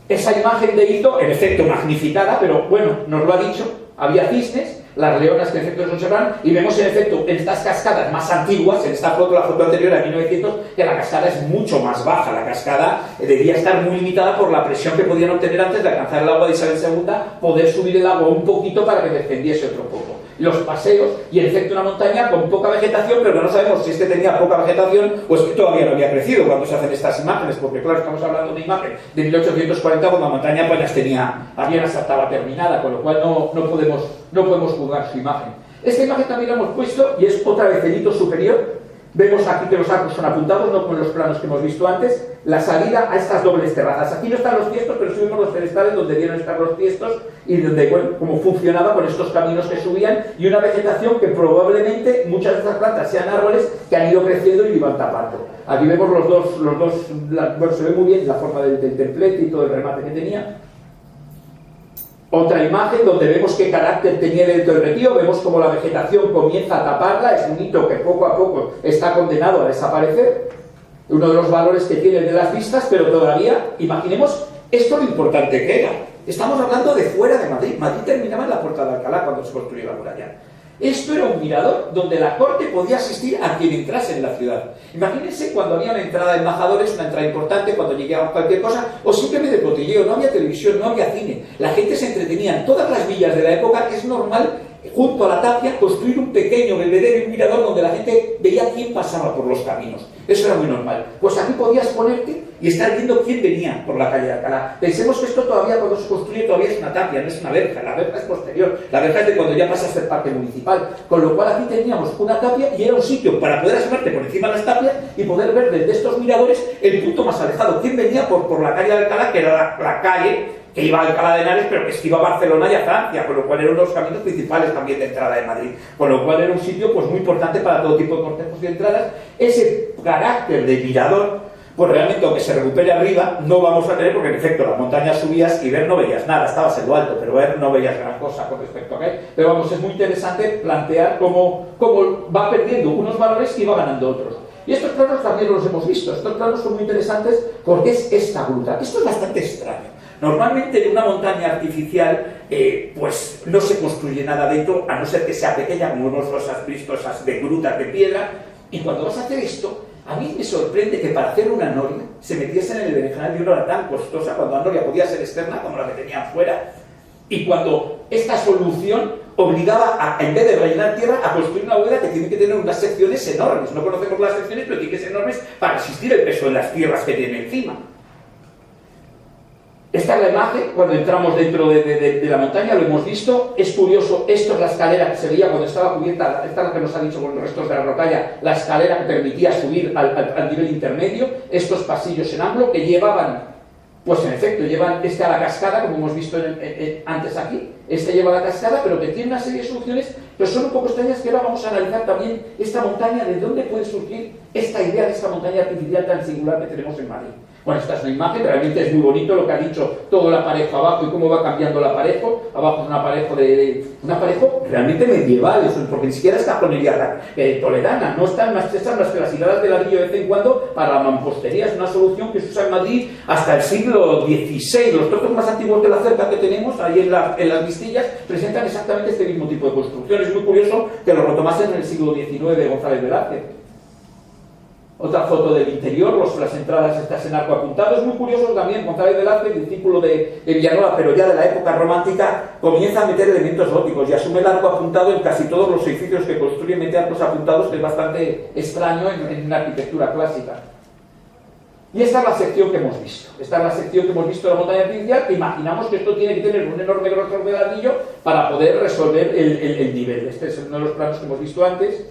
Speaker 5: Esa imagen de hito, en efecto magnificada, pero bueno, nos lo ha dicho, había cisnes, las leonas que en efecto no se van, y vemos en efecto en estas cascadas más antiguas, en esta foto, la foto anterior a 1900, que la cascada es mucho más baja. La cascada debía estar muy limitada por la presión que podían obtener antes de alcanzar el agua de Isabel II, poder subir el agua un poquito para que descendiese otro poco. Los paseos, y en efecto una montaña con poca vegetación, pero no sabemos si tenía poca vegetación o es que todavía no había crecido cuando se hacen estas imágenes, porque claro, estamos hablando de una imagen de 1840 cuando la montaña apenas estaba terminada, con lo cual no podemos juzgar su imagen. Esta imagen también la hemos puesto y es otra vez el hito superior. Vemos aquí que los arcos son apuntados, no como en los planos que hemos visto antes, la salida a estas dobles terrazas. Aquí no están los tiestos, pero sí vemos los pedestales donde debieron estar los tiestos y donde, bueno, cómo funcionaba con estos caminos que subían y una vegetación que probablemente muchas de estas plantas sean árboles que han ido creciendo y lo iban tapando. Aquí vemos los dos bueno, se ve muy bien la forma del templete y todo el remate que tenía. Otra imagen donde vemos qué carácter tenía dentro del retiro, vemos cómo la vegetación comienza a taparla, es un hito que poco a poco está condenado a desaparecer, uno de los valores que tiene de las vistas, pero todavía, imaginemos esto lo importante que era. Estamos hablando de fuera de Madrid. Madrid terminaba en la Puerta de Alcalá cuando se construyó la muralla. Esto era un mirador donde la corte podía asistir a quien entrase en la ciudad. Imagínense cuando había una entrada de embajadores, una entrada importante, cuando llegaba cualquier cosa, o simplemente de cotilleo, no había televisión, no había cine. La gente se entretenía. En todas las villas de la época es normal, junto a la tapia, construir un pequeño belvedere y un mirador donde la gente veía quién pasaba por los caminos. Eso era muy normal. Pues aquí podías ponerte y estar viendo quién venía por la calle de Alcalá. Pensemos que esto todavía, cuando se construye, todavía es una tapia, no es una verja. La verja es posterior. La verja es de cuando ya pasa a ser parque municipal. Con lo cual aquí teníamos una tapia y era un sitio para poder asomarte por encima de las tapias y poder ver desde estos miradores el punto más alejado. ¿Quién venía por la calle de Alcalá, que era la calle que iba a Alcalá de Henares, pero que es que iba a Barcelona y a Francia, con lo cual eran los caminos principales también de entrada de Madrid, con lo cual era un sitio pues muy importante para todo tipo de cortejos y entradas. Ese carácter de mirador, pues realmente aunque se recupere arriba, no vamos a tener, porque en efecto las montañas subías y ver no veías nada, estabas en lo alto, pero ver no veías gran cosa con respecto a aquel. Pero vamos, es muy interesante plantear cómo va perdiendo unos valores y va ganando otros. Y estos planos también los hemos visto. Estos planos son muy interesantes porque es esta gruta. Esto es bastante extraño. Normalmente en una montaña artificial pues no se construye nada dentro, a no ser que sea pequeña, como hemos visto esas de grutas de piedra. Y cuando vas a hacer esto, a mí me sorprende que para hacer una noria se metiesen en el berenjenal de una hora tan costosa, cuando la noria podía ser externa como la que tenían fuera. Y cuando esta solución obligaba a, en vez de rellenar tierra, a construir una bóveda que tiene que tener unas secciones enormes. No conocemos las secciones, pero tiene que ser enormes para resistir el peso de las tierras que tiene encima. Esta es la imagen cuando entramos dentro de la montaña, lo hemos visto. Es curioso, esto es la escalera que se veía cuando estaba cubierta, esta es lo que nos ha dicho con los restos de la rocalla, la escalera que permitía subir al nivel intermedio, estos pasillos en ángulo que llevaban, pues en efecto, llevan a la cascada, como hemos visto antes aquí. Este lleva a la cascada, pero que tiene una serie de soluciones, pero son un poco extrañas, que ahora vamos a analizar también esta montaña, de dónde puede surgir esta idea de esta montaña artificial tan singular que tenemos en Madrid. Bueno, esta es una imagen, realmente es muy bonito lo que ha dicho todo el aparejo abajo y cómo va cambiando el aparejo. Abajo es un aparejo un aparejo realmente medieval, porque ni siquiera es cajonería toledana, no están más que las hiladas de ladrillo de vez en cuando para la mampostería. Es una solución que se usa en Madrid hasta el siglo XVI. Los trozos más antiguos de la cerca que tenemos, ahí en las vistillas, presentan exactamente este mismo tipo de construcción. Es muy curioso que lo retomasen en el siglo XIX de González Velázquez. Otra foto del interior, las entradas estas en arco apuntado. Es muy curioso también, González Velázquez, discípulo de Villanueva, pero ya de la época romántica, comienza a meter elementos góticos y asume el arco apuntado en casi todos los edificios que construyen, mete arcos apuntados, que es bastante extraño en una arquitectura clásica. Y esta es la sección que hemos visto. Esta es la sección que hemos visto de la montaña artificial, que imaginamos que esto tiene que tener un enorme grosor de ladrillo para poder resolver el nivel. Este es uno de los planos que hemos visto antes.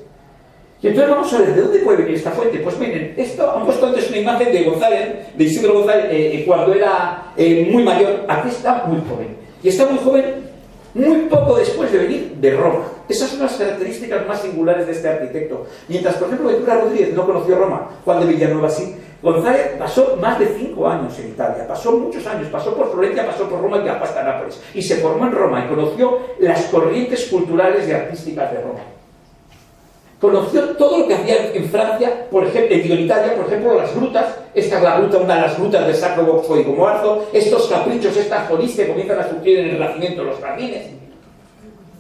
Speaker 5: Y entonces vamos a ver, ¿de dónde puede venir esta fuente? Pues miren, esto han puesto antes una imagen de González, de Isidro González, cuando era muy mayor. Aquí está muy joven. Y está muy joven muy poco después de venir de Roma. Esas son las características más singulares de este arquitecto. Mientras, por ejemplo, Ventura Rodríguez no conoció Roma, Juan de Villanueva sí. González pasó más de 5 años en Italia, pasó muchos años, pasó por Florencia, pasó por Roma y viajó hasta Nápoles. Y se formó en Roma y conoció las corrientes culturales y artísticas de Roma. Conoció todo lo que había en Francia, por ejemplo, en Italia, por ejemplo, las grutas. Esta es la gruta, una de las grutas del Sacro Bosco y Comoarzo. Estos caprichos, estas folías que comienzan a surgir en el Renacimiento, los jardines.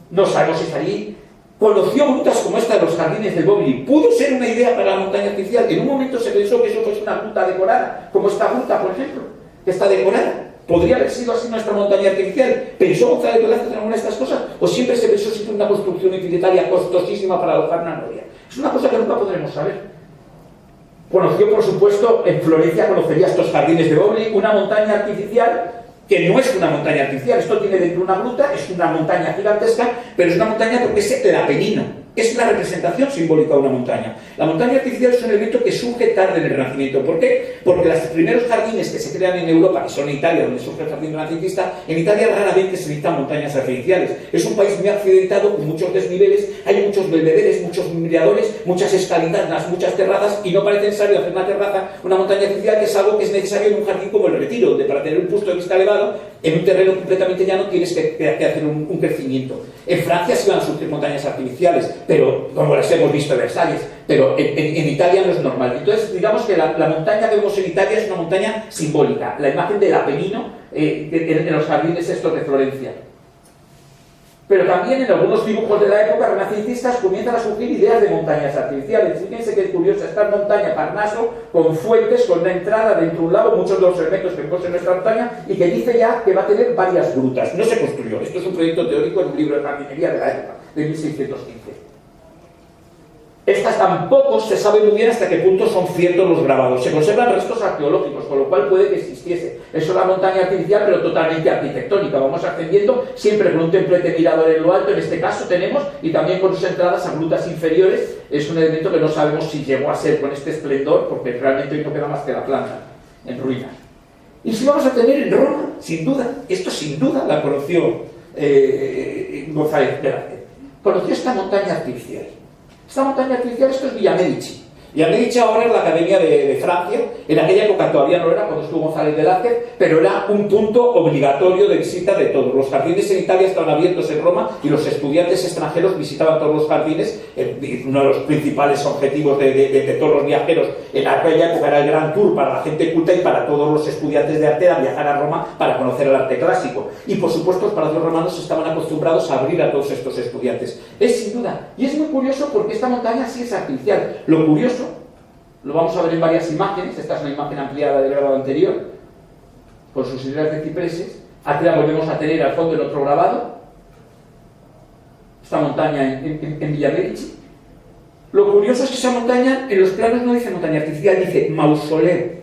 Speaker 5: No sabemos si es allí. Conoció grutas como esta de los jardines del Bobili. Pudo ser una idea para la montaña artificial. En un momento se pensó que eso fuese una gruta decorada, como esta gruta, por ejemplo, que está decorada. ¿Podría haber sido así nuestra montaña artificial? ¿Pensó González Velázquez en alguna de estas cosas? ¿O siempre se pensó siempre una construcción utilitaria costosísima para alojar una noria? Es una cosa que nunca podremos saber. Conoció, por supuesto, en Florencia conocería estos jardines de Bobili, una montaña artificial que no es una montaña artificial. Esto tiene dentro una gruta, es una montaña gigantesca, pero es una montaña porque es el Apenino. es la representación simbólica de una montaña. La montaña artificial es un elemento que surge tarde en el Renacimiento. ¿Por qué? Porque los primeros jardines que se crean en Europa, que son en Italia, donde surge el jardín renacentista, en Italia raramente se necesitan montañas artificiales. Es un país muy accidentado, con muchos desniveles, hay muchos belvederes, muchos miradores, muchas escalinatas, muchas terrazas, y no parece necesario hacer una terraza, una montaña artificial, que es algo que es necesario en un jardín como el Retiro, donde para tener un punto de vista elevado, en un terreno completamente llano tienes que hacer un crecimiento. En Francia sí van a surgir montañas artificiales, pero como las hemos visto en Versalles, pero en Italia no es normal. Entonces, digamos que la montaña que vemos en Italia es una montaña simbólica, la imagen del Apenino en los jardines estos de Florencia. Pero también en algunos dibujos de la época renacentistas comienzan a surgir ideas de montañas artificiales. Fíjense que es curioso, esta montaña Parnaso, con fuentes, con una entrada dentro de un lago, muchos de los elementos que vemos en nuestra montaña, y que dice ya que va a tener varias grutas. No se construyó, esto es un proyecto teórico en un libro de jardinería de la época, de 1615. Estas tampoco se sabe muy bien hasta qué punto son ciertos los grabados. Se conservan restos arqueológicos, con lo cual puede que existiese. Eso es la montaña artificial, pero totalmente arquitectónica. Vamos ascendiendo siempre con un templete mirador en lo alto, en este caso tenemos, y también con sus entradas a grutas inferiores. Es un elemento que no sabemos si llegó a ser con este esplendor, porque realmente hoy no queda más que la planta, en ruinas. Y si vamos a tener en Roma, sin duda, esto sin duda la conoció González Velázquez. Conoció esta montaña artificial. Esta montaña artificial, esto es Villa Medici. Villa Medici ahora es la Academia de Francia. En aquella época todavía no era, cuando estuvo González Velázquez, pero era un punto obligatorio de visita de todos. Los jardines en Italia estaban abiertos en Roma y los estudiantes extranjeros visitaban todos los jardines. Uno de los principales objetivos de todos los viajeros en aquella época era el Gran Tour para la gente culta, y para todos los estudiantes de arte era viajar a Roma para conocer el arte clásico. Y por supuesto los palacios romanos estaban acostumbrados a abrir a todos estos estudiantes. Es sin duda, y es muy curioso porque esta montaña sí es artificial. Lo curioso, lo vamos a ver en varias imágenes. Esta es una imagen ampliada del grabado anterior, con sus hileras de cipreses. Aquí la volvemos a tener al fondo en otro grabado, esta montaña en Villa Medici. Lo curioso es que esa montaña, en los planos no dice montaña artificial, dice mausoleo.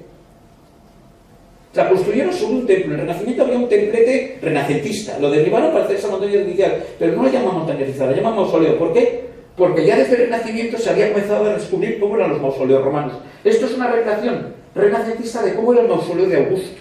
Speaker 5: La construyeron sobre un templo. En el Renacimiento había un templete renacentista, lo derribaron para hacer esa montaña artificial, pero no la llaman montaña artificial, la llaman mausoleo. ¿Por qué? Porque ya desde el Renacimiento se había comenzado a descubrir cómo eran los mausoleos romanos. Esto es una recreación renacentista de cómo era el mausoleo de Augusto.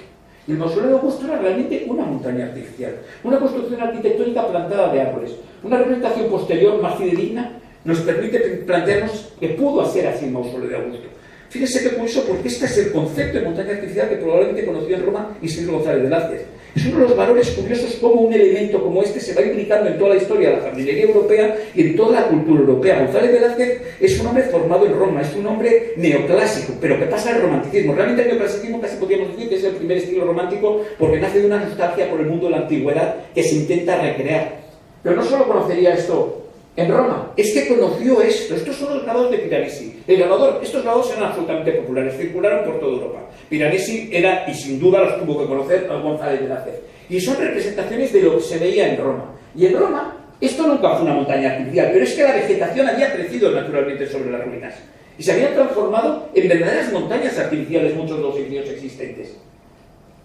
Speaker 5: Y el mausoleo de Augusto era realmente una montaña artificial, una construcción arquitectónica plantada de árboles. Una representación posterior más fidedigna nos permite plantearnos que pudo ser así el mausoleo de Augusto. Fíjense qué curioso, porque este es el concepto de montaña artificial que probablemente conoció en Roma Isidro González Velázquez. Es uno de los valores curiosos cómo un elemento como este se va implicando en toda la historia de la jardinería europea y en toda la cultura europea. González Velázquez es un hombre formado en Roma, es un hombre neoclásico, pero que pasa al romanticismo. Realmente el neoclasicismo casi podríamos decir que es el primer estilo romántico, porque nace de una nostalgia por el mundo de la antigüedad que se intenta recrear. Pero no solo conocería esto en Roma, es que conoció esto. Estos son los grabados de Piranesi. Estos grabados eran absolutamente populares, circularon por toda Europa. Piranesi era, y sin duda los tuvo que conocer, a González Velázquez. Y son representaciones de lo que se veía en Roma. Y en Roma, esto nunca fue una montaña artificial, pero es que la vegetación había crecido naturalmente sobre las ruinas. Y se habían transformado en verdaderas montañas artificiales muchos de los edificios existentes.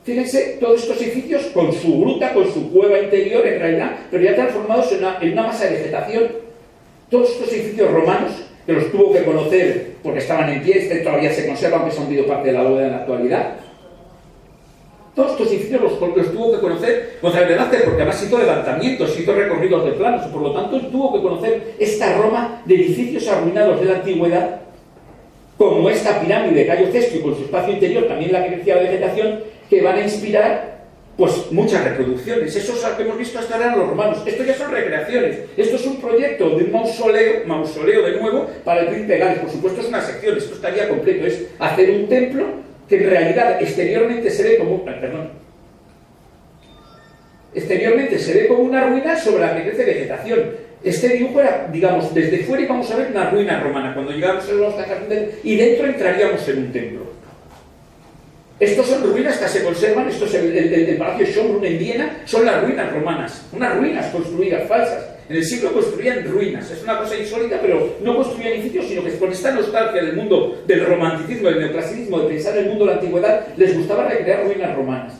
Speaker 5: Fíjense, todos estos edificios con su gruta, con su cueva interior en realidad, pero ya transformados en una masa de vegetación. Todos estos edificios romanos, que los tuvo que conocer porque estaban en pie, todavía se conservan, aunque se han hundido parte de la bóveda en la actualidad. Todos estos edificios los tuvo que conocer González Velázquez, porque además hizo levantamientos, hizo recorridos de planos, y por lo tanto él tuvo que conocer esta Roma de edificios arruinados de la antigüedad, como esta pirámide de Cayo Cestio, con su espacio interior, también la que crecía la vegetación, que van a inspirar pues muchas reproducciones. Esos que hemos visto hasta ahora eran los romanos. Esto ya son recreaciones. Esto es un proyecto de un mausoleo de nuevo para el príncipe Gales. Por supuesto es una sección, esto estaría completo. Es hacer un templo que en realidad exteriormente se ve como exteriormente se ve como una ruina sobre la que crece vegetación. Este dibujo era, digamos, desde fuera íbamos a ver una ruina romana. Cuando llegamos a los jardines y dentro entraríamos en un templo. Estos son ruinas que se conservan. Esto es el Palacio Schönbrunn en Viena. Son las ruinas romanas, unas ruinas construidas falsas. En el siglo construían ruinas. Es una cosa insólita, pero no construían edificios, sino que con esta nostalgia del mundo del romanticismo, del neoclasicismo, de pensar en el mundo de la antigüedad, les gustaba recrear ruinas romanas.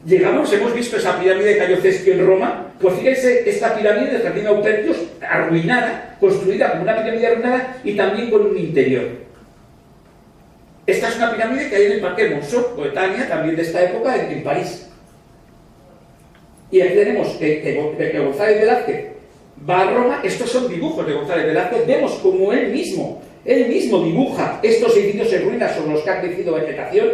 Speaker 5: Llegamos, hemos visto esa pirámide de Cayo Cestio en Roma, Pues fíjense, esta pirámide del Jardín Autercios, arruinada, construida como una pirámide arruinada y también con un interior. Esta es una pirámide que hay en el Parque Monceau, coetánea también de esta época en París. Y aquí tenemos que González Velázquez va a Roma. Estos son dibujos de González Velázquez. Vemos como él mismo dibuja estos edificios en ruinas sobre los que ha crecido vegetación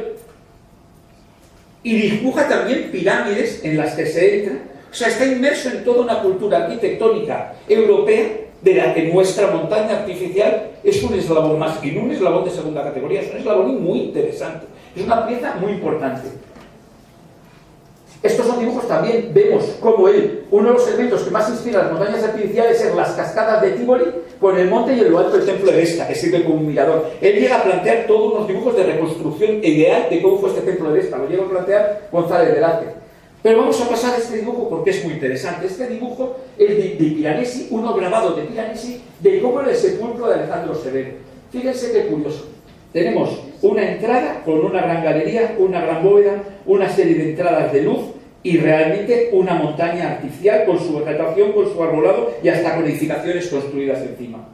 Speaker 5: y dibuja también pirámides en las que se entra. O sea, está inmerso en toda una cultura arquitectónica europea de la que nuestra montaña artificial es un eslabón más, y no un eslabón de segunda categoría, es un eslabón muy interesante, es una pieza muy importante. Estos son dibujos también, vemos como uno de los elementos que más inspira las montañas artificiales es las cascadas de Tívoli con el monte y en lo alto el templo de Vesta, que sirve como un mirador. Él llega a plantear todos unos dibujos de reconstrucción ideal de cómo fue este templo de Vesta, lo llega a plantear González Velázquez. Pero vamos a pasar a este dibujo porque es muy interesante. Este dibujo es de Piranesi, uno grabado de Piranesi, de cómo era el sepulcro de Alejandro Severo. Fíjense qué curioso. Tenemos una entrada con una gran galería, una gran bóveda, una serie de entradas de luz y realmente una montaña artificial con su vegetación, con su arbolado y hasta con edificaciones construidas encima.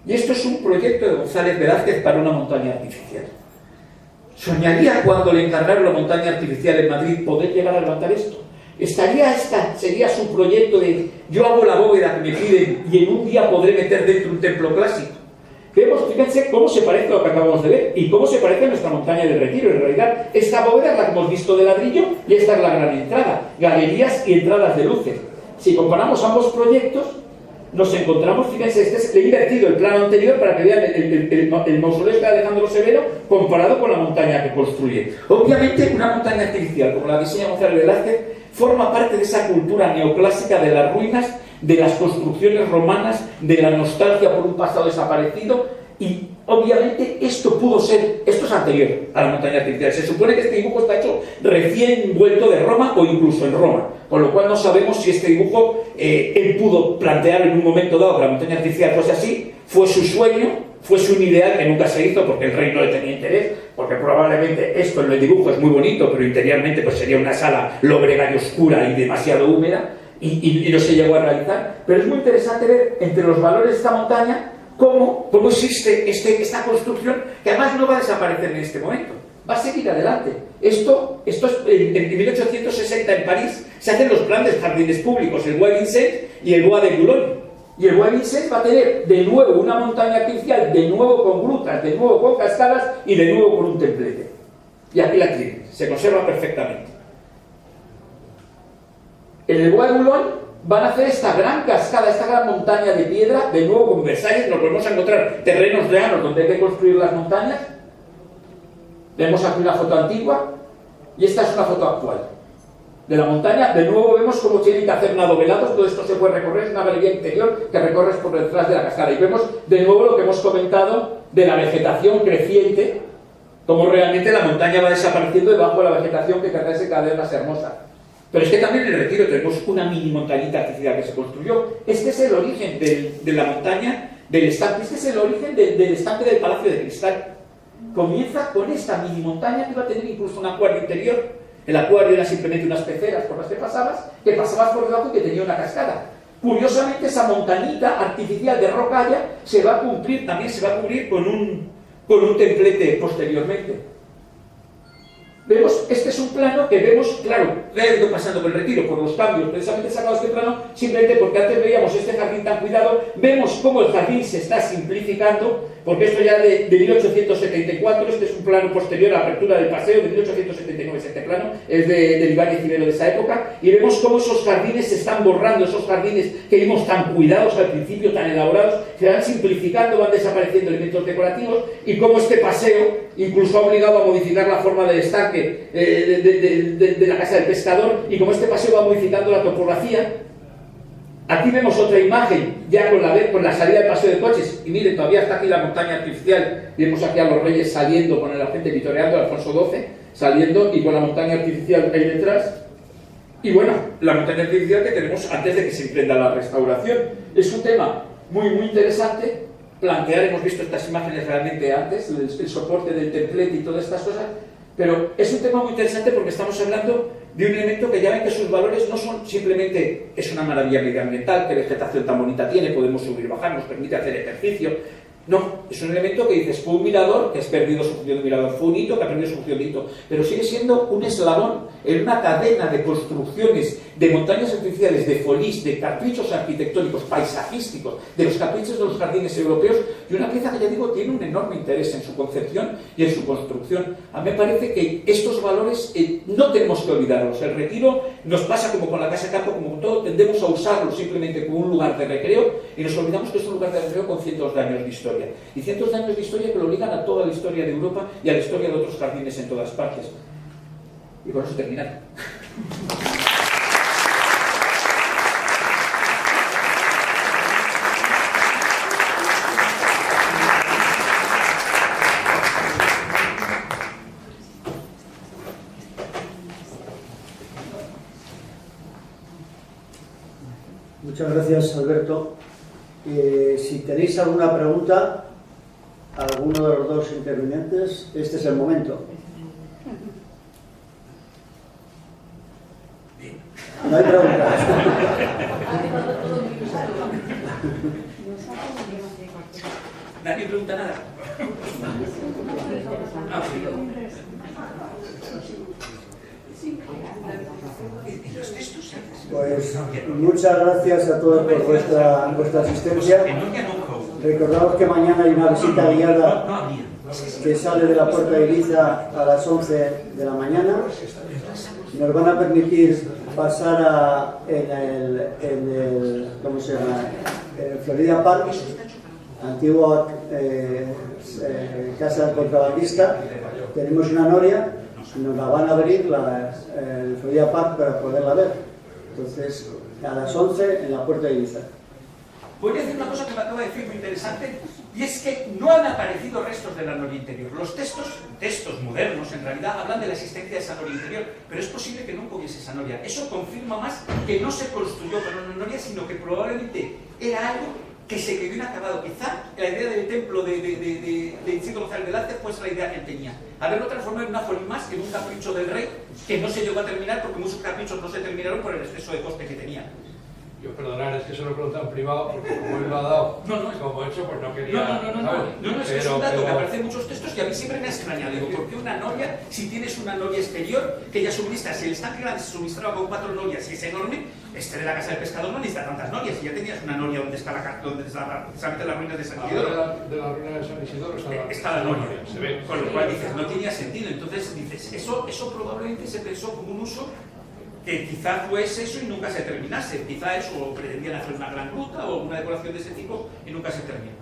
Speaker 5: Y esto es un proyecto de González Velázquez para una montaña artificial. ¿Soñaría cuando le encargaron la montaña artificial en Madrid poder llegar a levantar esto? Sería su proyecto de yo hago la bóveda que me piden y en un día podré meter dentro un templo clásico. Fíjense cómo se parece a lo que acabamos de ver y cómo se parece a nuestra montaña del Retiro. En realidad, esta bóveda es la que hemos visto de ladrillo y esta es la gran entrada, galerías y entradas de luces. Si comparamos ambos proyectos, nos encontramos, fíjense, he invertido el plano anterior para que vean el mausoleo de Alejandro Severo comparado con la montaña que construye. Obviamente, una montaña artificial como la diseña González Velázquez forma parte de esa cultura neoclásica de las ruinas, de las construcciones romanas, de la nostalgia por un pasado desaparecido y obviamente esto es anterior a la montaña artificial. Se supone que este dibujo está hecho recién vuelto de Roma o incluso en Roma, con lo cual no sabemos si este dibujo él pudo plantear en un momento dado que la montaña artificial fuese así, fue su sueño, fue un ideal que nunca se hizo porque el rey no le tenía interés, porque probablemente esto en el dibujo es muy bonito, pero interiormente pues sería una sala lóbrega y oscura y demasiado húmeda y no se llegó a realizar. Pero es muy interesante ver entre los valores de esta montaña cómo existe esta construcción que además no va a desaparecer en este momento, va a seguir adelante. Esto es en 1860 en París se hacen los grandes jardines públicos, el Bois Vincennes y el Bois de Boulogne. Y el Bois Vincennes va a tener de nuevo una montaña artificial, de nuevo con grutas, de nuevo con cascadas y de nuevo con un templete. Y aquí la tienen, se conserva perfectamente. En el Bois de Boulogne van a hacer esta gran cascada, esta gran montaña de piedra, de nuevo con Versalles. Nos volvemos a encontrar terrenos llanos donde hay que construir las montañas. Vemos aquí una foto antigua y esta es una foto actual de la montaña. De nuevo vemos cómo tienen que hacer nadovelados. Todo esto se puede recorrer, es una galería interior que recorres por detrás de la cascada y vemos de nuevo lo que hemos comentado de la vegetación creciente, cómo realmente la montaña va desapareciendo debajo de la vegetación que cada vez más hermosa. Pero es que también en el Retiro tenemos una mini montañita artificial que se construyó. Este es el origen de la montaña, del estanque. Este es el origen del estanque del Palacio de Cristal. Comienza con esta mini montaña que iba a tener incluso un acuario interior. El acuario era simplemente unas peceras por las que pasabas por debajo y que tenía una cascada. Curiosamente, esa montañita artificial de rocalla se va a cubrir con un templete posteriormente. Vemos, este es un plano que vemos, claro, que ha ido pasando por el Retiro, por los cambios, precisamente sacado este plano, simplemente porque antes veíamos este jardín tan cuidado, vemos cómo el jardín se está simplificando, porque esto ya de 1874, este es un plano posterior a la apertura del paseo, de 1879 es este plano, es de Ibáñez Ibero de esa época, y vemos cómo esos jardines se están borrando, esos jardines que vimos tan cuidados al principio, tan elaborados, se van simplificando, van desapareciendo elementos decorativos, y cómo este paseo incluso ha obligado a modificar la forma del estanque de la casa del pescador, y como este paseo va modificando la topografía. Aquí vemos otra imagen ya con la salida del paseo de coches y miren, todavía está aquí la montaña artificial y vemos aquí a los reyes saliendo con la gente vitoreando, Alfonso XII saliendo y con la montaña artificial ahí detrás. Y bueno, la montaña artificial que tenemos antes de que se emprenda la restauración. Es un tema muy interesante plantear, hemos visto estas imágenes realmente antes, el soporte del templete y todas estas cosas. Pero es un tema muy interesante porque estamos hablando de un elemento que ya ven que sus valores no son simplemente es una maravilla medioambiental, qué vegetación tan bonita tiene, podemos subir y bajar, nos permite hacer ejercicio. No, es un elemento que dices, fue un mirador, que has perdido su función de mirador, fue un hito que ha perdido su función de hito, pero sigue siendo un eslabón en una cadena de construcciones, de montañas artificiales, de folís, de caprichos arquitectónicos, paisajísticos, de los caprichos de los jardines europeos, y una pieza que, ya digo, tiene un enorme interés en su concepción y en su construcción. A mí me parece que estos valores no tenemos que olvidarlos. El Retiro nos pasa como con la Casa Campo, como con todo, tendemos a usarlo simplemente como un lugar de recreo, y nos olvidamos que es un lugar de recreo con cientos de años de historia. Y cientos de años de historia que lo ligan a toda la historia de Europa y a la historia de otros jardines en todas partes. Y con eso terminar.
Speaker 3: Muchas gracias, Alberto. Si tenéis alguna pregunta, alguno de los dos intervinientes, este es el momento. No hay preguntas.
Speaker 5: ¿Nadie pregunta nada?
Speaker 3: Pues muchas gracias a todos por vuestra asistencia. Recordamos que mañana hay una visita guiada que sale de la Puerta de Ibiza a las 11 de la mañana. Nos van a permitir pasar en el ¿cómo se llama? El Florida Park, antigua casa del contrabandista. Tenemos una noria, nos la van a abrir el Florida Park para poderla ver. Entonces, a las 11 en la Puerta de Ibiza.
Speaker 5: Voy a decir una cosa que me acaba de decir muy interesante, y es que no han aparecido restos de la noria interior. Los textos modernos, en realidad, hablan de la existencia de esa noria interior, pero es posible que nunca hubiese esa noria. Eso confirma más que no se construyó para una noria, sino que probablemente era algo que se quedó inacabado. Quizá la idea del templo de Isidro González del Arce fuese la idea que él tenía. Haberlo transformado en una folía más, en un capricho del rey, que no se llegó a terminar porque muchos caprichos no se terminaron por el exceso de coste que tenía.
Speaker 2: Yo, perdonar, es que se lo he preguntado en privado porque como él lo ha dado como hecho, pues no quería...
Speaker 5: No, es que es un dato que aparece en muchos textos y a mí siempre me ha extrañado. Digo, ¿por qué una noria, si tienes una noria exterior que ya suministra, si el estanque grande se suministraba con 4 norias y es enorme, de la casa del pescador no necesita tantas norias, y ya tenías una noria donde está precisamente las ruinas de San Isidoro.
Speaker 2: De la ruina de San Isidoro
Speaker 5: está la noria,
Speaker 2: se ve.
Speaker 5: Con lo cual dices, no tenía sentido. Entonces dices, eso probablemente se pensó como un uso que quizá fuese eso y nunca se terminase. Quizá eso, o pretendían hacer una gran ruta o una decoración de ese tipo y nunca se termina.